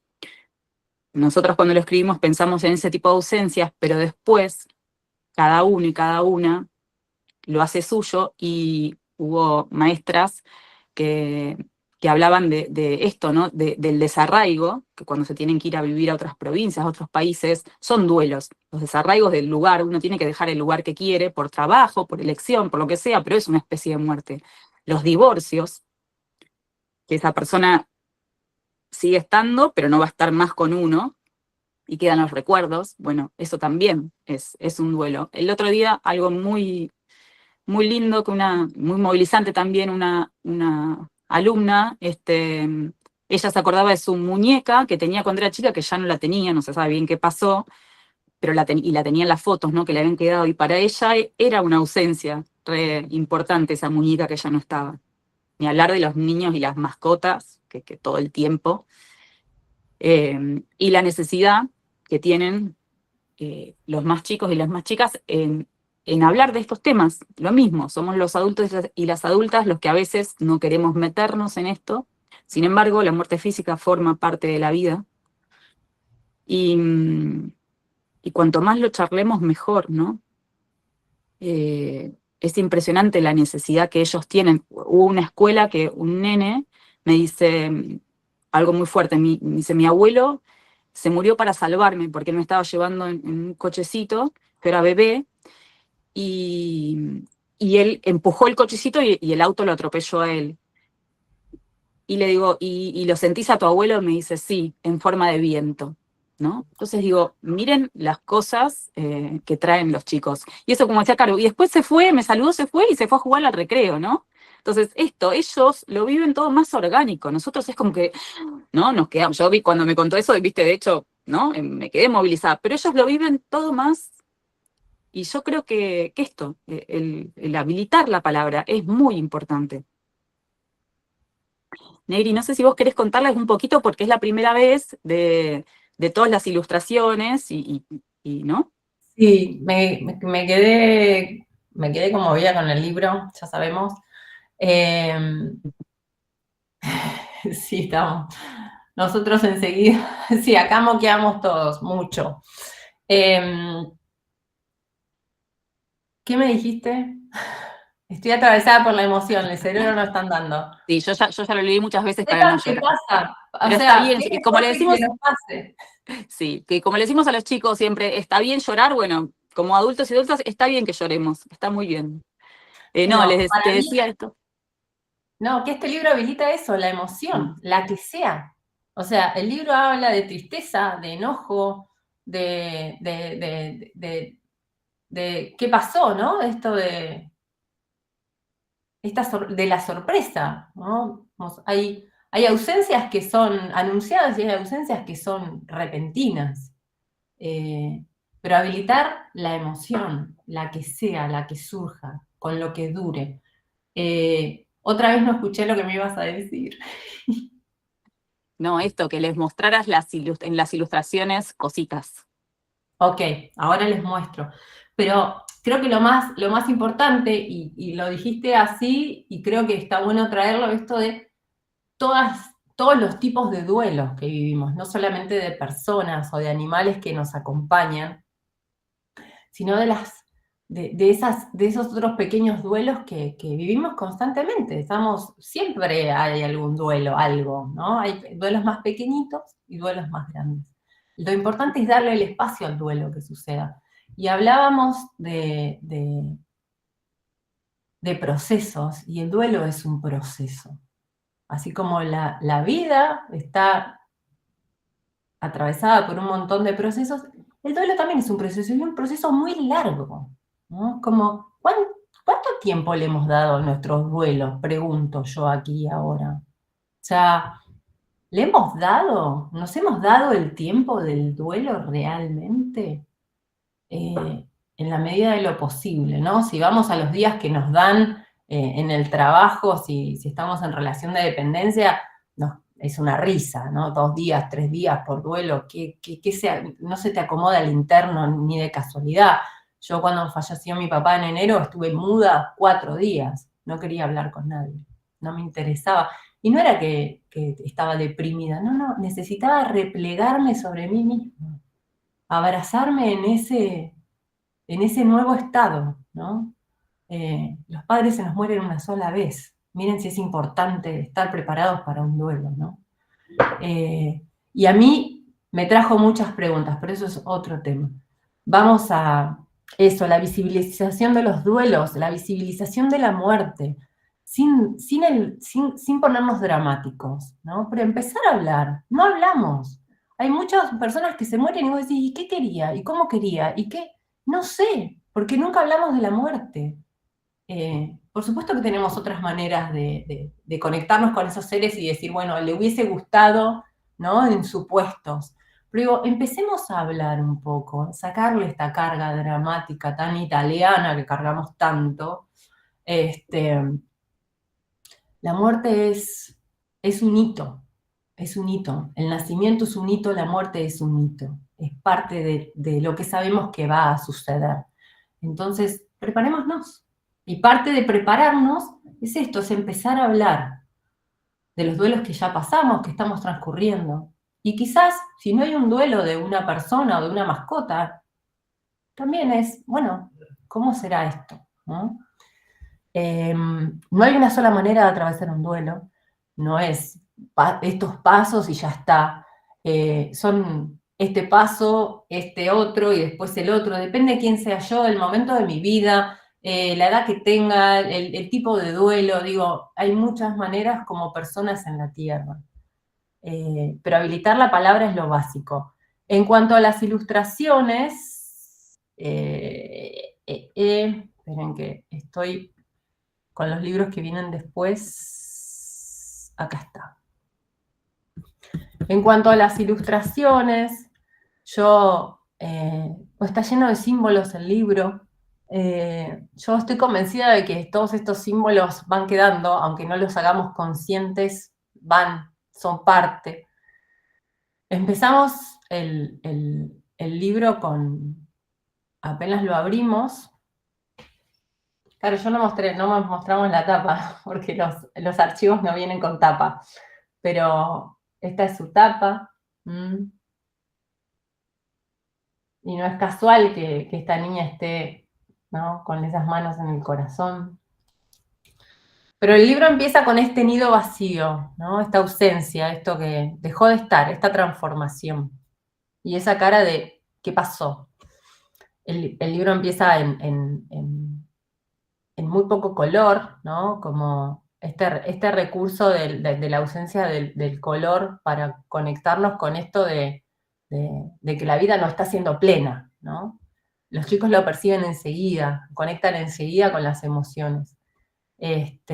nosotros cuando lo escribimos pensamos en ese tipo de ausencias, pero después cada uno y cada una lo hace suyo y hubo maestras que, que hablaban de esto, ¿no? Del desarraigo, que cuando se tienen que ir a vivir a otras provincias, a otros países, son duelos. Los desarraigos del lugar, uno tiene que dejar el lugar que quiere por trabajo, por elección, por lo que sea, pero es una especie de muerte. Los divorcios, que esa persona sigue estando, pero no va a estar más con uno, y quedan los recuerdos, bueno, eso también es un duelo. El otro día, algo muy, muy lindo, muy movilizante también, una alumna, ella se acordaba de su muñeca que tenía cuando era chica, que ya no la tenía, no se sabe bien qué pasó, pero y la tenía en las fotos, ¿no? Que le habían quedado, y para ella era una ausencia re importante esa muñeca que ya no estaba. Ni hablar de los niños y las mascotas, que todo el tiempo, y la necesidad que tienen los más chicos y las más chicas en hablar de estos temas. Lo mismo, somos los adultos y las adultas los que a veces no queremos meternos en esto, Sin embargo, la muerte física forma parte de la vida y, y cuanto más lo charlemos, mejor, ¿no? Es impresionante la necesidad que ellos tienen. Hubo una escuela que un nene me dice algo muy fuerte, me dice, mi abuelo se murió para salvarme porque él me estaba llevando en un cochecito, yo era bebé, y, y él empujó el cochecito y el auto lo atropelló a él. Y le digo, ¿y lo sentís a tu abuelo? Me dice, sí, en forma de viento, ¿no? Entonces digo, miren las cosas que traen los chicos. Y eso como decía Caro, y después se fue, me saludó, se fue y se fue a jugar al recreo, ¿no? Entonces esto, ellos lo viven todo más orgánico. Nosotros es como que, ¿no? Nos quedamos, yo vi cuando me contó eso, viste, de hecho, ¿no? Me quedé movilizada, pero ellos lo viven todo más. Y yo creo que esto, el habilitar la palabra, es muy importante. Negri, no sé si vos querés contarles un poquito porque es la primera vez de todas las ilustraciones ¿no? Sí, me quedé conmovida con el libro, ya sabemos. Sí, estamos. Nosotros enseguida, sí, acá moqueamos todos, mucho. ¿Qué me dijiste? Estoy atravesada por la emoción, el cerebro no está andando. Sí, yo ya lo leí muchas veces para no Sepan qué llorar. pasa, o Pero está sea, bien, qué y como mejor le que decimos, nos pase. sí, que como le decimos a los chicos siempre, está bien llorar, bueno, como adultos y adultas, está bien que lloremos, está muy bien. No, Bueno, te para mí, decía esto. no, que este libro habilita eso, la emoción, la que sea. O sea, el libro habla de tristeza, de enojo, de qué pasó, ¿no? Esto de la sorpresa, ¿no? Hay ausencias que son anunciadas y hay ausencias que son repentinas. Pero habilitar la emoción, la que sea, la que surja, con lo que dure. Otra vez no escuché lo que me ibas a decir. No, esto, que les mostraras en las ilustraciones cositas. Ok, ahora les muestro. Pero creo que lo más importante, y lo dijiste así, y creo que está bueno traerlo, esto de todos los tipos de duelos que vivimos, no solamente de personas o de animales que nos acompañan, sino de esos otros pequeños duelos que vivimos constantemente. Siempre hay algún duelo, algo, ¿no? Hay duelos más pequeñitos y duelos más grandes. Lo importante es darle el espacio al duelo que suceda. Y hablábamos de procesos, y el duelo es un proceso. Así como la vida está atravesada por un montón de procesos, el duelo también es un proceso, y un proceso muy largo, ¿no? Como, ¿cuánto tiempo le hemos dado a nuestros duelos? Pregunto yo aquí ahora. O sea, ¿le hemos dado? ¿Nos hemos dado el tiempo del duelo realmente? En la medida de lo posible, ¿no? Si vamos a los días que nos dan en el trabajo, si estamos en relación de dependencia, no, es una risa, ¿no? 2 días, 3 días por duelo, no se te acomoda el interno ni de casualidad. Yo cuando falleció mi papá en enero estuve muda 4 días, no quería hablar con nadie, no me interesaba. Y no era que estaba deprimida, no, necesitaba replegarme sobre mí misma, abrazarme en ese nuevo estado, ¿no? Los padres se nos mueren una sola vez. Miren si es importante estar preparados para un duelo, ¿no? Y a mí me trajo muchas preguntas, pero eso es otro tema. Vamos a eso, la visibilización de los duelos, la visibilización de la muerte, sin ponernos dramáticos, ¿no? Pero empezar a hablar, no hablamos. Hay muchas personas que se mueren y vos decís, ¿y qué quería? ¿Y cómo quería? ¿Y qué? No sé, porque nunca hablamos de la muerte. Por supuesto que tenemos otras maneras de conectarnos con esos seres y decir, bueno, le hubiese gustado, ¿no? En supuestos. Pero digo, empecemos a hablar un poco, sacarle esta carga dramática tan italiana que cargamos tanto. Este, la muerte es un hito, es un hito. El nacimiento es un hito, la muerte es un hito. Es parte de lo que sabemos que va a suceder. Entonces, preparémonos. Y parte de prepararnos es esto, es empezar a hablar. de los duelos que ya pasamos, que estamos transcurriendo. Y quizás, si no hay un duelo de una persona o de una mascota, también es, bueno, ¿cómo será esto? ¿No? No hay una sola manera de atravesar un duelo, no es estos pasos y ya está. Son este paso, este otro y después el otro, depende de quién sea yo, el momento de mi vida, la edad que tenga, el tipo de duelo, digo, hay muchas maneras como personas en la Tierra. Pero habilitar la palabra es lo básico. En cuanto a las ilustraciones, esperen que estoy con los libros que vienen después, acá está. En cuanto a las ilustraciones, pues está lleno de símbolos el libro. Yo estoy convencida de que todos estos símbolos van quedando, aunque no los hagamos conscientes, son parte. Empezamos el libro apenas lo abrimos. Claro, yo no mostramos la tapa, porque los archivos no vienen con tapa, pero esta es su tapa. Y no es casual que esta niña esté, ¿no?, con esas manos en el corazón. Pero el libro empieza con este nido vacío, ¿no?, esta ausencia, esto que dejó de estar, esta transformación. Y esa cara de, ¿qué pasó? El libro empieza en muy poco color, ¿no? Como este recurso de la ausencia del color para conectarnos con esto de que la vida no está siendo plena, ¿no? Los chicos lo perciben enseguida, conectan enseguida con las emociones. Esto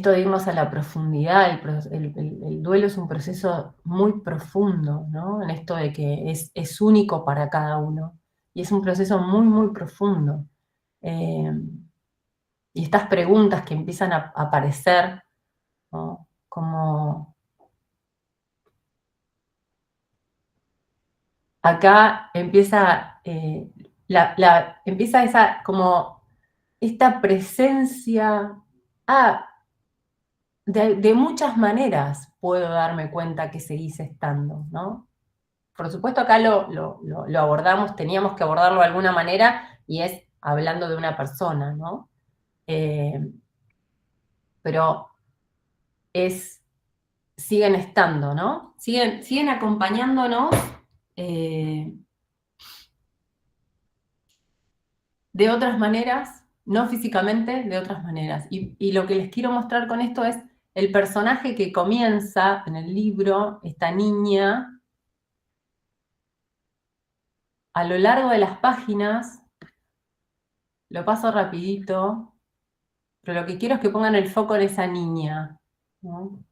de irnos a la profundidad, el duelo es un proceso muy profundo, ¿no? En esto de que es único para cada uno. Y es un proceso muy, muy profundo. Y estas preguntas que empiezan a aparecer, ¿no?, como acá empieza, empieza como esta presencia. De muchas maneras puedo darme cuenta que seguís estando, ¿no? Por supuesto acá lo abordamos, teníamos que abordarlo de alguna manera, y es hablando de una persona, ¿no? Pero siguen estando, ¿no? Siguen acompañándonos de otras maneras, no físicamente, de otras maneras. Y lo que les quiero mostrar con esto es el personaje que comienza en el libro, esta niña. A lo largo de las páginas, lo paso rapidito, pero lo que quiero es que pongan el foco en esa niña, ¿no?,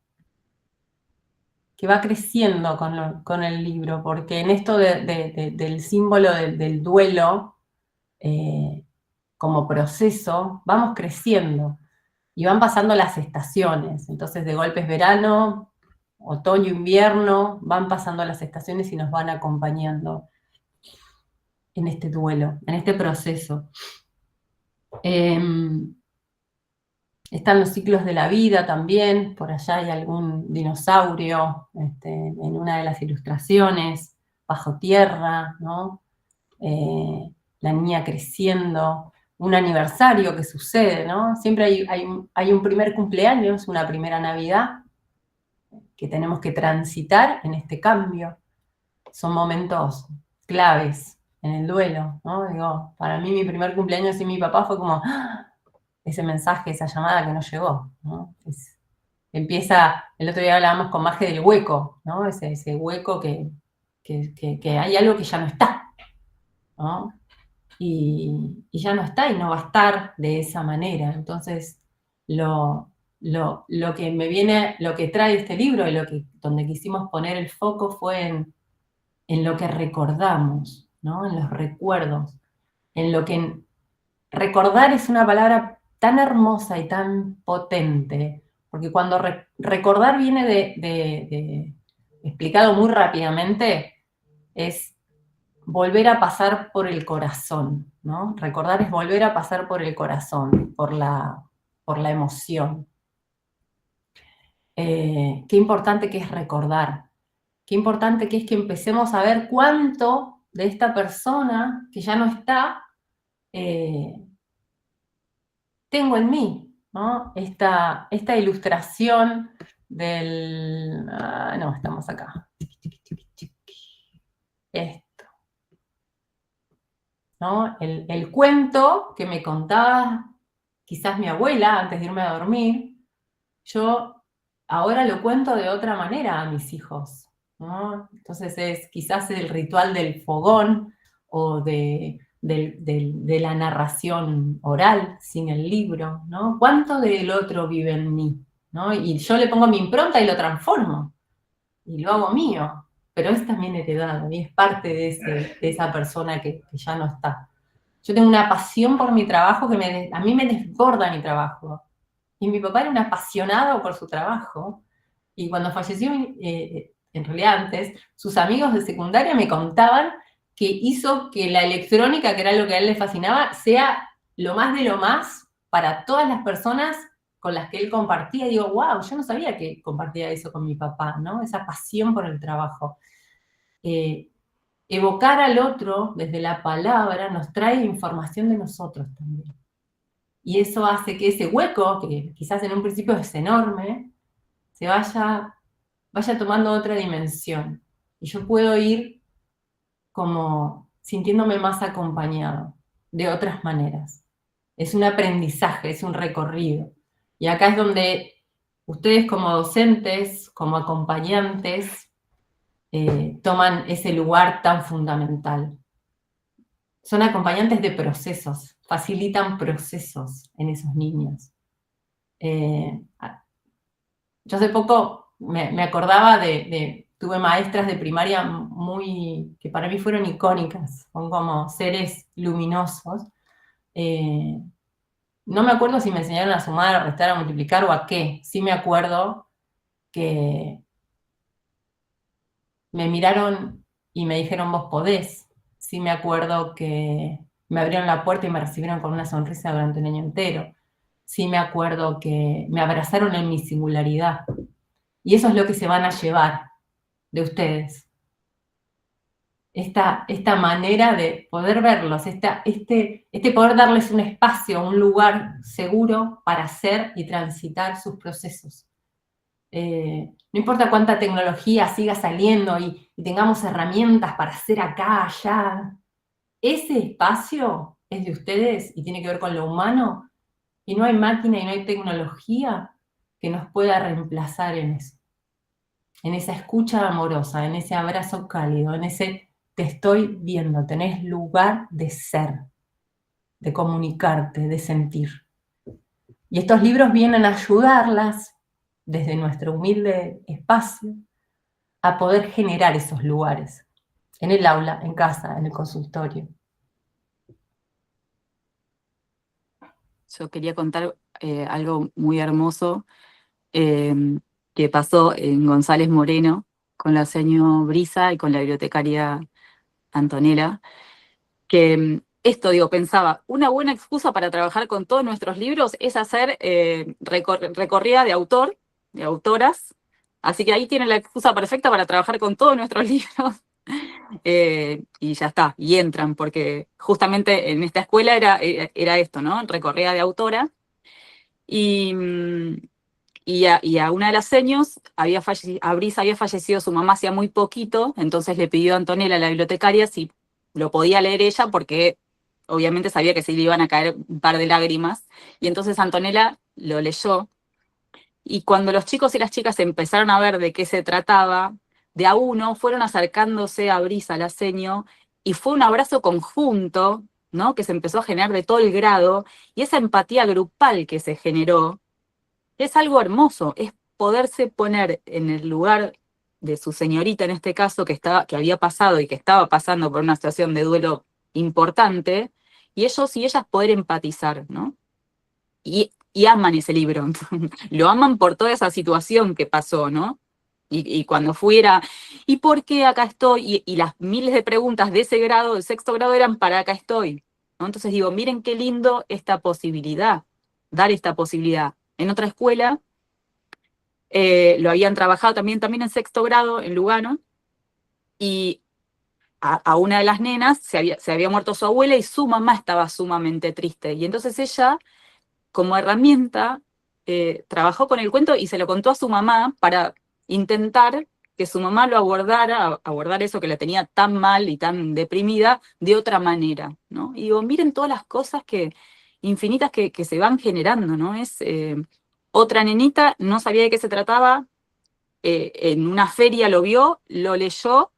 que va creciendo con el libro, porque en esto del símbolo del duelo, como proceso, vamos creciendo y van pasando las estaciones. Entonces, de golpe es verano, otoño, invierno, van pasando las estaciones y nos van acompañando en este duelo, en este proceso. Están los ciclos de la vida también, por allá hay algún dinosaurio en una de las ilustraciones, bajo tierra, ¿no? La niña creciendo, un aniversario que sucede, ¿no? Siempre hay un primer cumpleaños, una primera Navidad, que tenemos que transitar en este cambio. Son momentos claves en el duelo, ¿no? Digo, para mí mi primer cumpleaños sin mi papá fue como ese mensaje, esa llamada que no llegó, ¿no? Empieza, el otro día hablábamos con Maje del hueco, ¿no? Ese hueco que hay algo que ya no está, ¿no? Y ya no está y no va a estar de esa manera. Entonces, lo que me viene, lo que trae este libro y donde quisimos poner el foco fue en lo que recordamos, ¿no? En los recuerdos, en lo que recordar es una palabra tan hermosa y tan potente, porque cuando recordar viene explicado muy rápidamente, es volver a pasar por el corazón, ¿no? Recordar es volver a pasar por el corazón, por la emoción. Qué importante que es recordar, qué importante que es que empecemos a ver cuánto de esta persona que ya no está, tengo en mí, ¿no? Esta ilustración del... no, estamos acá. Esto, ¿no? El cuento que me contaba quizás mi abuela antes de irme a dormir, yo ahora lo cuento de otra manera a mis hijos, ¿no? Entonces es quizás el ritual del fogón o de la narración oral sin el libro, ¿no? ¿Cuánto del otro vive en mí? ¿No? Y yo le pongo mi impronta y lo transformo y lo hago mío, pero es también heredado y es parte de esa persona que ya no está. Yo tengo una pasión por mi trabajo que a mí me desborda mi trabajo. Y mi papá era un apasionado por su trabajo. Y cuando falleció, en realidad antes, sus amigos de secundaria me contaban que hizo que la electrónica, que era lo que a él le fascinaba, sea lo más de lo más para todas las personas con las que él compartía. Y digo, wow, yo no sabía que compartía eso con mi papá, ¿no? Esa pasión por el trabajo. Eh, Evocar al otro desde la palabra nos trae información de nosotros también. Y eso hace que ese hueco, que quizás en un principio es enorme, se vaya tomando otra dimensión. Y yo puedo ir como sintiéndome más acompañado de otras maneras. Es un aprendizaje, es un recorrido. Y acá es donde ustedes como docentes, como acompañantes, toman ese lugar tan fundamental. Son acompañantes de procesos, facilitan procesos en esos niños. Yo hace poco me acordaba tuve maestras de primaria que para mí fueron icónicas, son como seres luminosos. Eh, no me acuerdo si me enseñaron a sumar, a restar, a multiplicar o a qué. Sí me acuerdo que me miraron y me dijeron, vos podés. Sí me acuerdo que me abrieron la puerta y me recibieron con una sonrisa durante un año entero. Sí me acuerdo que me abrazaron en mi singularidad. Y eso es lo que se van a llevar de ustedes. Esta manera de poder verlos, este poder darles un espacio, un lugar seguro para hacer y transitar sus procesos. No importa cuánta tecnología siga saliendo y tengamos herramientas para hacer acá, allá, ese espacio es de ustedes y tiene que ver con lo humano y no hay máquina y no hay tecnología que nos pueda reemplazar en eso, en esa escucha amorosa, en ese abrazo cálido, en ese te estoy viendo, tenés lugar de ser, de comunicarte, de sentir. Y estos libros vienen a ayudarlas desde nuestro humilde espacio a poder generar esos lugares, en el aula, en casa, en el consultorio. Yo quería contar algo muy hermoso eh, que pasó en González Moreno con la señora Brisa y con la bibliotecaria Antonella, que esto, digo, pensaba, una buena excusa para trabajar con todos nuestros libros es hacer recorrida de autor, de autoras, así que ahí tienen la excusa perfecta para trabajar con todos nuestros libros. Y ya está, y entran, porque justamente en esta escuela era esto, ¿no? Recorrida de autora. Y, y a una de las seños, a Brisa había fallecido su mamá hacía muy poquito, entonces le pidió a Antonella, la bibliotecaria, si lo podía leer ella, porque obviamente sabía que se le iban a caer un par de lágrimas. Y entonces Antonella lo leyó. Y cuando los chicos y las chicas empezaron a ver de qué se trataba, de a uno fueron acercándose a Brisa, la seño, y fue un abrazo conjunto, ¿no? Que se empezó a generar de todo el grado, y esa empatía grupal que se generó es algo hermoso, es poderse poner en el lugar de su señorita, en este caso, que había pasado y que estaba pasando por una situación de duelo importante, y ellos y ellas poder empatizar, ¿no? Y aman ese libro, lo aman por toda esa situación que pasó, ¿no? Y cuando fui era, ¿y por qué acá estoy? Y las miles de preguntas de ese grado, del sexto grado, eran para acá estoy, ¿no? Entonces digo, miren qué lindo esta posibilidad, dar esta posibilidad. En otra escuela lo habían trabajado también en sexto grado, en Lugano, y a una de las nenas se había muerto su abuela y su mamá estaba sumamente triste. Y entonces ella, como herramienta, trabajó con el cuento y se lo contó a su mamá para intentar que su mamá lo abordara, abordar eso que la tenía tan mal y tan deprimida de otra manera, ¿no? Y digo, miren todas las cosas infinitas que se van generando, ¿no? Otra nenita no sabía de qué se trataba, en una feria lo vio, lo leyó,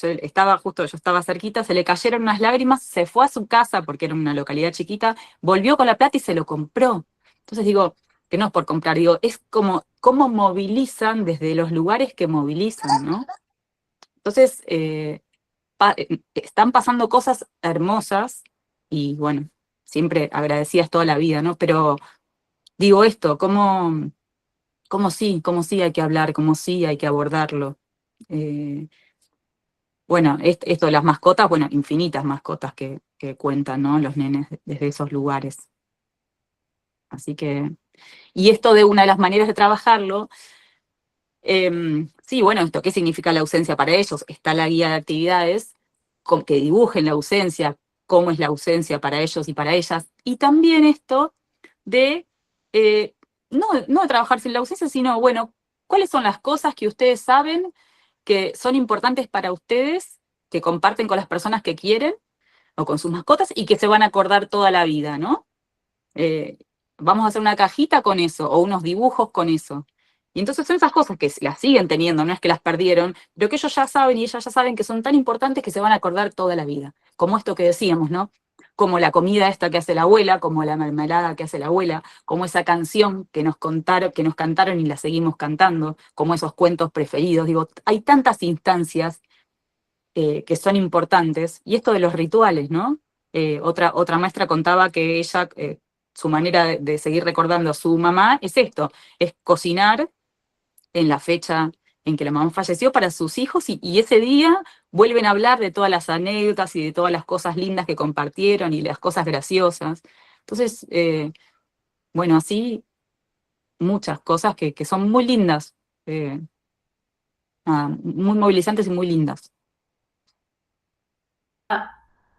yo estaba cerquita, se le cayeron unas lágrimas, se fue a su casa porque era una localidad chiquita, volvió con la plata y se lo compró. Entonces digo, que no es por comprar, digo, es como cómo movilizan desde los lugares que movilizan, ¿no? Entonces, están pasando cosas hermosas y bueno, siempre agradecidas toda la vida, ¿no? Pero digo esto, cómo sí hay que hablar, cómo sí hay que abordarlo. Eh, Bueno, esto de las mascotas, bueno, infinitas mascotas que cuentan, ¿no? Los nenes desde esos lugares. Así que, y esto de una de las maneras de trabajarlo, sí, bueno, esto, ¿qué significa la ausencia para ellos? Está la guía de actividades, que dibujen la ausencia, cómo es la ausencia para ellos y para ellas. Y también esto de, no de trabajar sin la ausencia, sino, bueno, ¿cuáles son las cosas que ustedes saben que son importantes para ustedes, que comparten con las personas que quieren o con sus mascotas y que se van a acordar toda la vida, ¿no? Eh, Vamos a hacer una cajita con eso o unos dibujos con eso. Y entonces son esas cosas que las siguen teniendo, no es que las perdieron, pero que ellos ya saben y ellas ya saben que son tan importantes que se van a acordar toda la vida. Como esto que decíamos, ¿no? Como la comida esta que hace la abuela, como la mermelada que hace la abuela, como esa canción que nos contaron, que nos cantaron y la seguimos cantando, como esos cuentos preferidos. Digo, hay tantas instancias que son importantes. Y esto de los rituales, ¿no? Otra maestra contaba que ella, su manera de seguir recordando a su mamá es esto, es cocinar en la fecha en que la mamá falleció para sus hijos y ese día vuelven a hablar de todas las anécdotas y de todas las cosas lindas que compartieron y las cosas graciosas. Entonces, bueno, así muchas cosas que son muy lindas, muy movilizantes y muy lindas.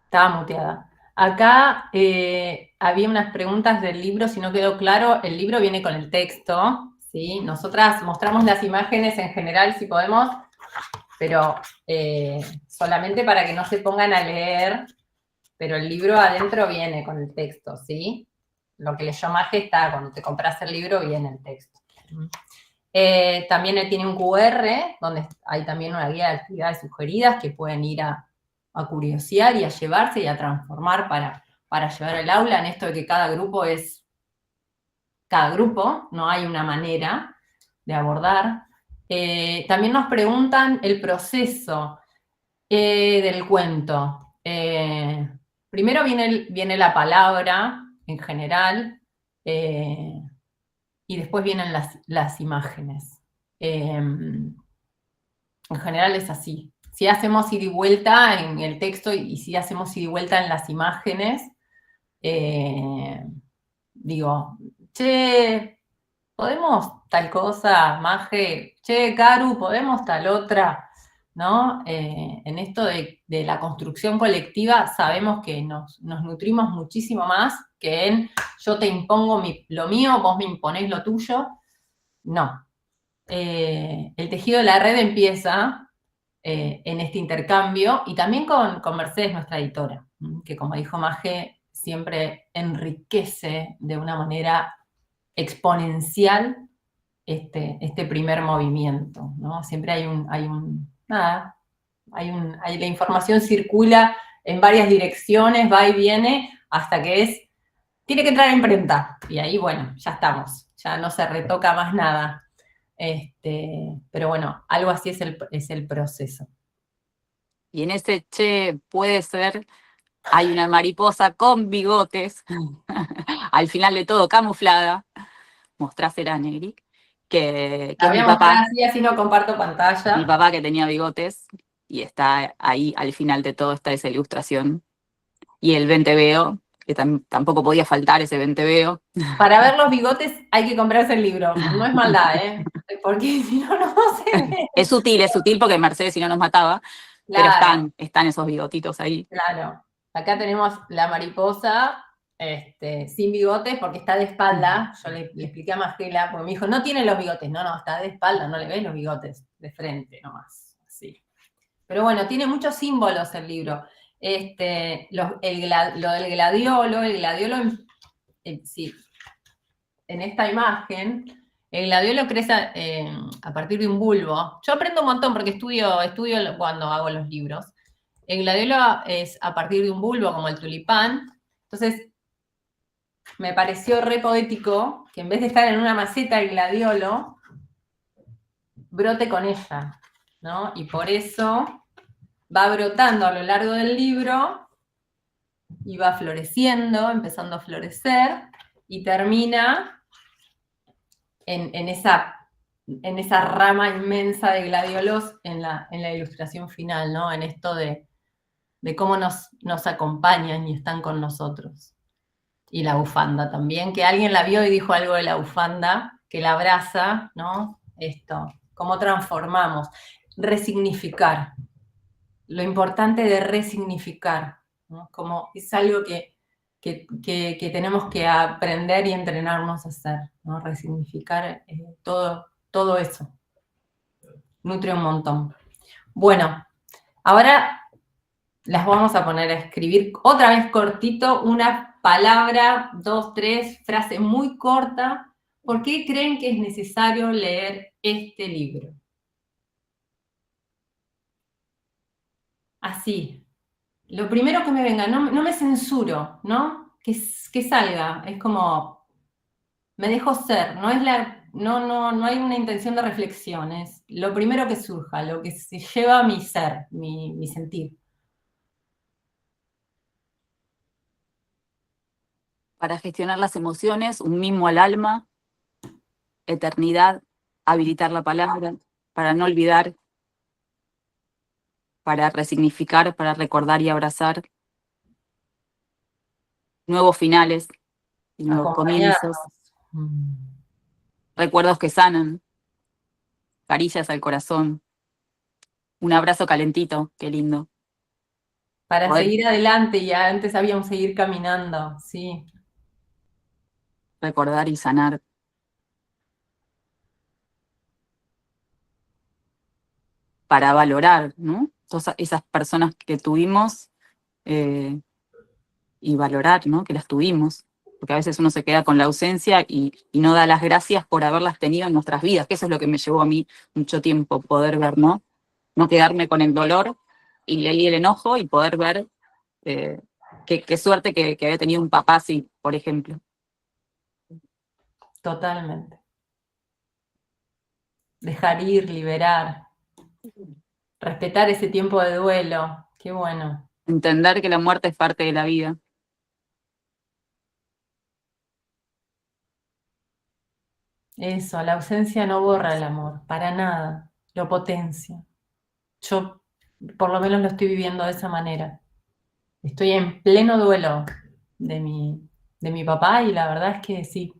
Estaba muteada. Acá había unas preguntas del libro, si no quedó claro, el libro viene con el texto, ¿sí? Nosotras mostramos las imágenes en general, si podemos, pero solamente para que no se pongan a leer, pero el libro adentro viene con el texto, ¿sí? Lo que leyó Maje está, cuando te compras el libro viene el texto. También tiene un QR, donde hay también una guía de actividades sugeridas que pueden ir a curiosear y a llevarse y a transformar para llevar al aula, en esto de que cada grupo, no hay una manera de abordar. También nos preguntan el proceso del cuento. Primero viene la palabra en general, y después vienen las imágenes. En general es así. Si hacemos ida y vuelta en el texto y si hacemos ida y vuelta en las imágenes, digo, che, ¿podemos tal cosa, Maje? Che, Caru, ¿podemos tal otra? ¿No? En esto de la construcción colectiva sabemos que nos nutrimos muchísimo más que en yo te impongo lo mío, vos me imponés lo tuyo. No. El tejido de la red empieza en este intercambio y también con Mercedes, nuestra editora, que como dijo Maje, siempre enriquece de una manera exponencial este primer movimiento, ¿no? Siempre la información circula en varias direcciones, va y viene, hasta que tiene que entrar a imprenta, y ahí, bueno, ya estamos, ya no se retoca más nada. Pero bueno, algo así es el proceso. Y en ese che puede ser, hay una mariposa con bigotes, al final de todo camuflada, mostrásela, Negri. que La es voy mi a mostrar papá, así, así no comparto pantalla. que tenía bigotes, y está ahí al final de todo, está esa ilustración. Y el venteveo, que tampoco podía faltar ese venteveo. Para ver los bigotes hay que comprarse el libro. No es maldad, ¿eh? Porque si no, no se ve. Es sutil porque Mercedes si no nos mataba, pero Claro, están esos bigotitos ahí. claro. Acá tenemos la mariposa sin bigotes porque está de espalda. Yo le expliqué a Magela, porque me dijo, no tiene los bigotes. No, no, está de espalda, no le ves los bigotes, de frente nomás. Así. Pero bueno, tiene muchos símbolos el libro. Lo del gladiolo, sí, en esta imagen, el gladiolo crece a partir de un bulbo. Yo aprendo un montón porque estudio cuando hago los libros. El gladiolo es a partir de un bulbo, como el tulipán. Entonces, me pareció re poético que en vez de estar en una maceta el gladiolo, brote con ella, ¿no? Y por eso va brotando a lo largo del libro y va floreciendo, empezando a florecer, y termina en esa rama inmensa de gladiolos en la ilustración final, ¿no? En esto de cómo nos acompañan y están con nosotros. Y la bufanda también, que alguien la vio y dijo algo de la bufanda, que la abraza, ¿no? Esto, cómo transformamos, resignificar, lo importante de resignificar, ¿no? Como es algo que tenemos que aprender y entrenarnos a hacer, ¿no? Resignificar todo eso. Nutre un montón. Bueno, ahora las vamos a poner a escribir otra vez cortito, una palabra, 2, 3, frase muy corta. ¿Por qué creen que es necesario leer este libro? Así, lo primero que me venga, no me censuro, ¿no? Que salga, es como, me dejo ser, no hay una intención de reflexión, es lo primero que surja, lo que se lleva a mi ser, mi sentir. Para gestionar las emociones, un mimo al alma, eternidad, habilitar la palabra, para no olvidar, para resignificar, para recordar y abrazar, nuevos finales y nuevos Acompañarnos. comienzos, recuerdos que sanan, caricias al corazón, un abrazo calentito, qué lindo. Para Poder seguir adelante, y antes había un seguir caminando, sí, recordar y sanar, para valorar, ¿no? Todas esas personas que tuvimos eh, y valorar, ¿no? Que las tuvimos. Porque a veces uno se queda con la ausencia y no da las gracias por haberlas tenido en nuestras vidas, que eso es lo que me llevó a mí mucho tiempo, poder ver, ¿no? No quedarme con el dolor y el enojo y poder ver qué suerte que había tenido un papá así, por ejemplo. totalmente. Dejar ir, liberar, respetar ese tiempo de duelo, qué bueno. Entender que la muerte es parte de la vida. Eso, la ausencia no borra el amor, para nada, lo potencia. Yo por lo menos lo estoy viviendo de esa manera. Estoy en pleno duelo de mi papá y la verdad es que sí,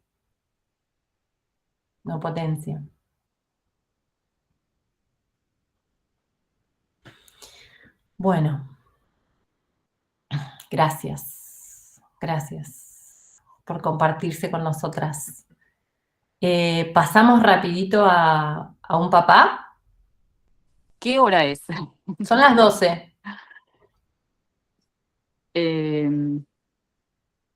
lo potencia. Bueno, gracias por compartirse con nosotras. Pasamos rapidito a un papá. ¿Qué hora es? Son las 12. Eh,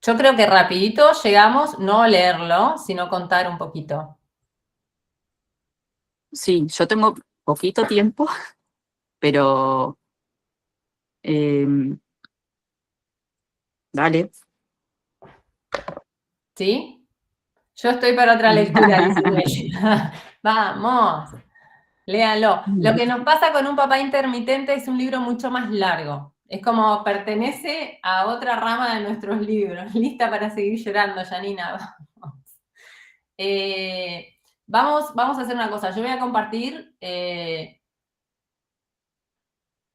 Yo creo que rapidito llegamos, no leerlo, sino contar un poquito. sí, yo tengo poquito tiempo, pero dale. ¿Sí? Yo estoy para otra lectura, dice ella. Vamos, léanlo. Lo que nos pasa con Un papá intermitente es un libro mucho más largo. Es como pertenece a otra rama de nuestros libros. Lista para seguir llorando, Janina. Vamos. Vamos a hacer una cosa. Yo voy a compartir.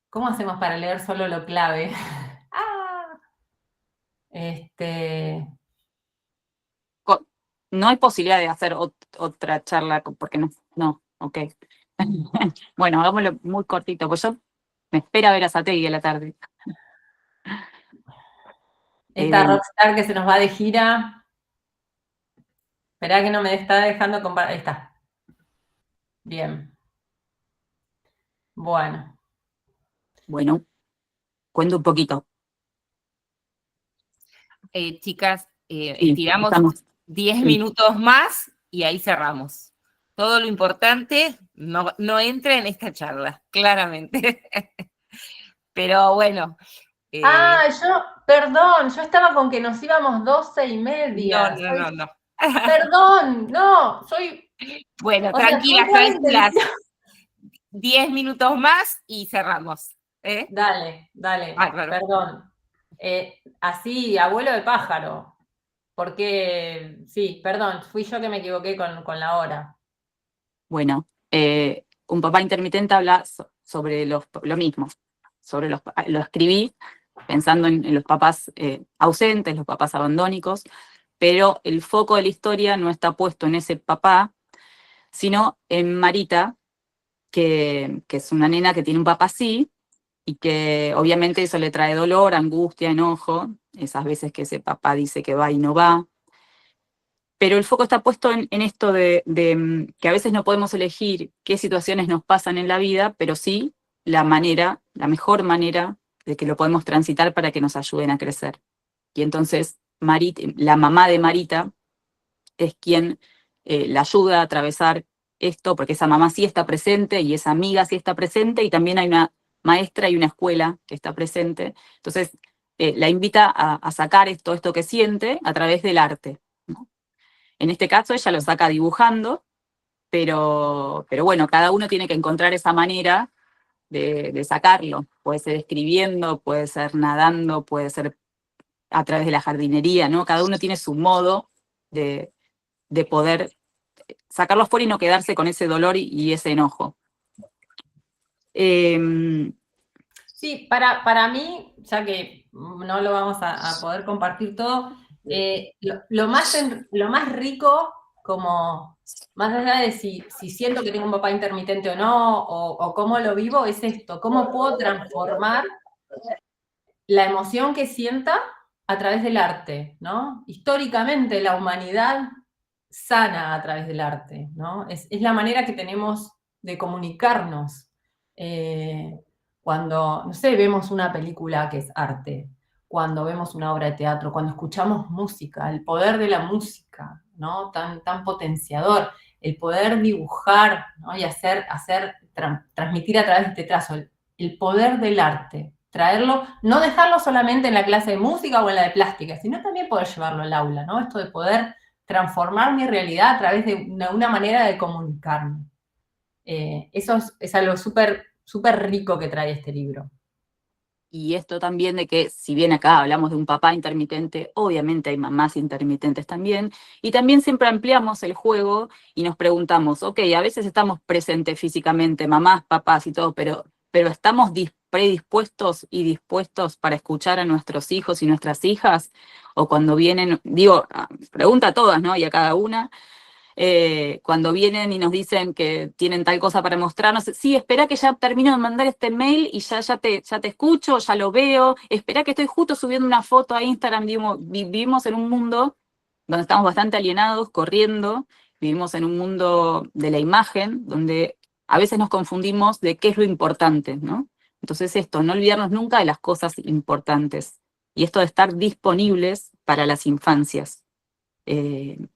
¿Cómo hacemos para leer solo lo clave? Ah, este, No hay posibilidad de hacer otra charla, porque no, ok. Bueno, hagámoslo muy cortito, pues yo me espera ver a Sategui a la tarde. esta Eh, rockstar que se nos va de gira. Esperá que no me está dejando compartir. Ahí está. Bien. Bueno. bueno, cuento un poquito. Chicas, Sí, estiramos estamos. 10 Sí. minutos más y ahí cerramos. Todo lo importante no entra en esta charla, claramente. Pero bueno, Perdón, yo estaba con que nos íbamos 12:30. no. Perdón, no, Bueno, o sea, soy tranquilas, malintencionada. tranquilas. 10 minutos más y cerramos. Dale, Bárbaro. perdón. Así, abuelo de pájaro. Porque, sí, perdón, fui yo que me equivoqué con la hora. Bueno, un papá intermitente habla sobre lo mismo, lo escribí pensando en los papás ausentes, los papás abandónicos, pero el foco de la historia no está puesto en ese papá, sino en Marita, que es una nena que tiene un papá así, y que obviamente eso le trae dolor, angustia, enojo, esas veces que ese papá dice que va y no va. Pero el foco está puesto en esto de que a veces no podemos elegir qué situaciones nos pasan en la vida, pero sí la mejor manera de que lo podemos transitar para que nos ayuden a crecer. Y entonces la mamá de Marita es quien la ayuda a atravesar esto, porque esa mamá sí está presente y esa amiga sí está presente, y también hay una maestra y una escuela que está presente. Entonces la invita a sacar esto que siente a través del arte, ¿no? En este caso ella lo saca dibujando, pero bueno, cada uno tiene que encontrar esa manera de sacarlo. Puede ser escribiendo, puede ser nadando, puede ser a través de la jardinería, ¿no? Cada uno tiene su modo de poder sacarlo fuera y no quedarse con ese dolor y ese enojo. Sí, para mí, ya que no lo vamos a poder compartir todo, lo más rico, como más allá de si siento que tengo un papá intermitente o no, o cómo lo vivo, es esto, cómo puedo transformar la emoción que sienta a través del arte, ¿no? Históricamente la humanidad sana a través del arte, ¿no? Es la manera que tenemos de comunicarnos. Cuando, no sé, vemos una película que es arte, cuando vemos una obra de teatro, cuando escuchamos música, el poder de la música, ¿no? Tan potenciador, el poder dibujar, ¿no? Y transmitir a través de este trazo, el poder del arte, traerlo, no dejarlo solamente en la clase de música o en la de plástica, sino también poder llevarlo al aula, ¿no? Esto de poder transformar mi realidad a través de una manera de comunicarme. Eso es algo súper rico que trae este libro. Y esto también de que, si bien acá hablamos de un papá intermitente, obviamente hay mamás intermitentes también, y también siempre ampliamos el juego y nos preguntamos, ok, a veces estamos presentes físicamente, mamás, papás y todo, pero ¿estamos predispuestos y dispuestos para escuchar a nuestros hijos y nuestras hijas? O cuando vienen, digo, pregunta a todas, ¿no? Y a cada una. Cuando vienen y nos dicen que tienen tal cosa para mostrarnos, sí, espera que ya termino de mandar este mail y ya te escucho, ya lo veo, espera que estoy justo subiendo una foto a Instagram. Vivimos en un mundo donde estamos bastante alienados, corriendo, vivimos en un mundo de la imagen, donde a veces nos confundimos de qué es lo importante, ¿no? Entonces esto, no olvidarnos nunca de las cosas importantes, y esto de estar disponibles para las infancias.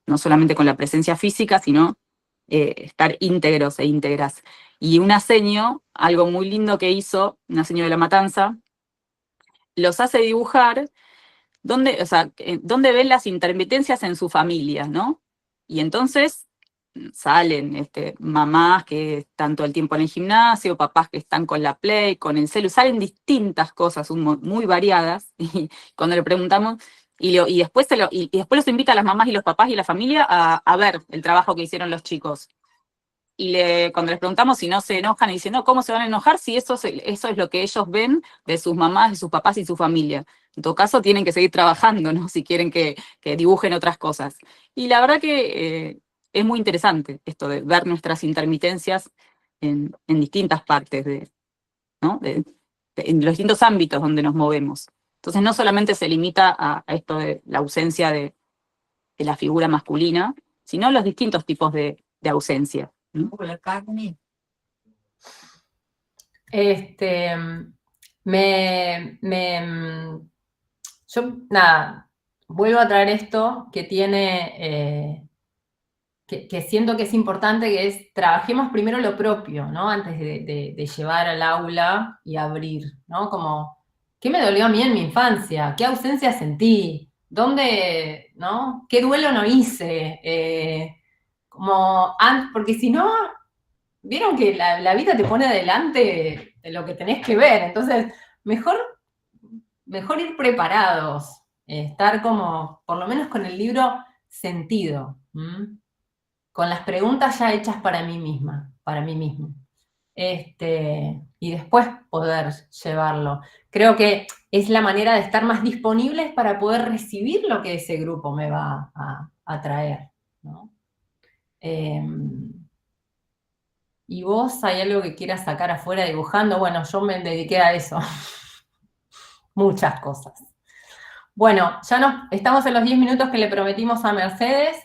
No solamente con la presencia física, sino estar íntegros e íntegras. Y una seño, algo muy lindo que hizo, una seño de La Matanza, los hace dibujar dónde ven las intermitencias en su familia, ¿no? Y entonces salen mamás que están todo el tiempo en el gimnasio, papás que están con la Play, con el celu, salen distintas cosas muy variadas, y cuando le preguntamos, Y después, y después los invita a las mamás y los papás y la familia a ver el trabajo que hicieron los chicos. Y cuando les preguntamos si no se enojan, y dicen, no, ¿cómo se van a enojar si eso es lo que ellos ven de sus mamás, de sus papás y su familia? En todo caso, tienen que seguir trabajando, ¿no? Si quieren que dibujen otras cosas. Y la verdad que es muy interesante esto de ver nuestras intermitencias en distintas partes, ¿no? En los distintos ámbitos donde nos movemos. Entonces, no solamente se limita a esto de la ausencia de la figura masculina, sino los distintos tipos de ausencia. La carne. Yo, nada, vuelvo a traer esto que tiene, que siento que es importante, que es, trabajemos primero lo propio, ¿no? Antes de llevar al aula y abrir, ¿no? Como, ¿qué me dolió a mí en mi infancia? ¿Qué ausencia sentí? ¿Dónde, no? ¿Qué duelo no hice? Porque si no, vieron que la vida te pone adelante de lo que tenés que ver, entonces mejor ir preparados, estar como, por lo menos con el libro sentido, con las preguntas ya hechas para mí misma, para mí mismo. Y después poder llevarlo. Creo que es la manera de estar más disponibles para poder recibir lo que ese grupo me va a traer, ¿no? ¿Y vos hay algo que quieras sacar afuera dibujando? Bueno, yo me dediqué a eso. Muchas cosas. Bueno, estamos en los 10 minutos que le prometimos a Mercedes.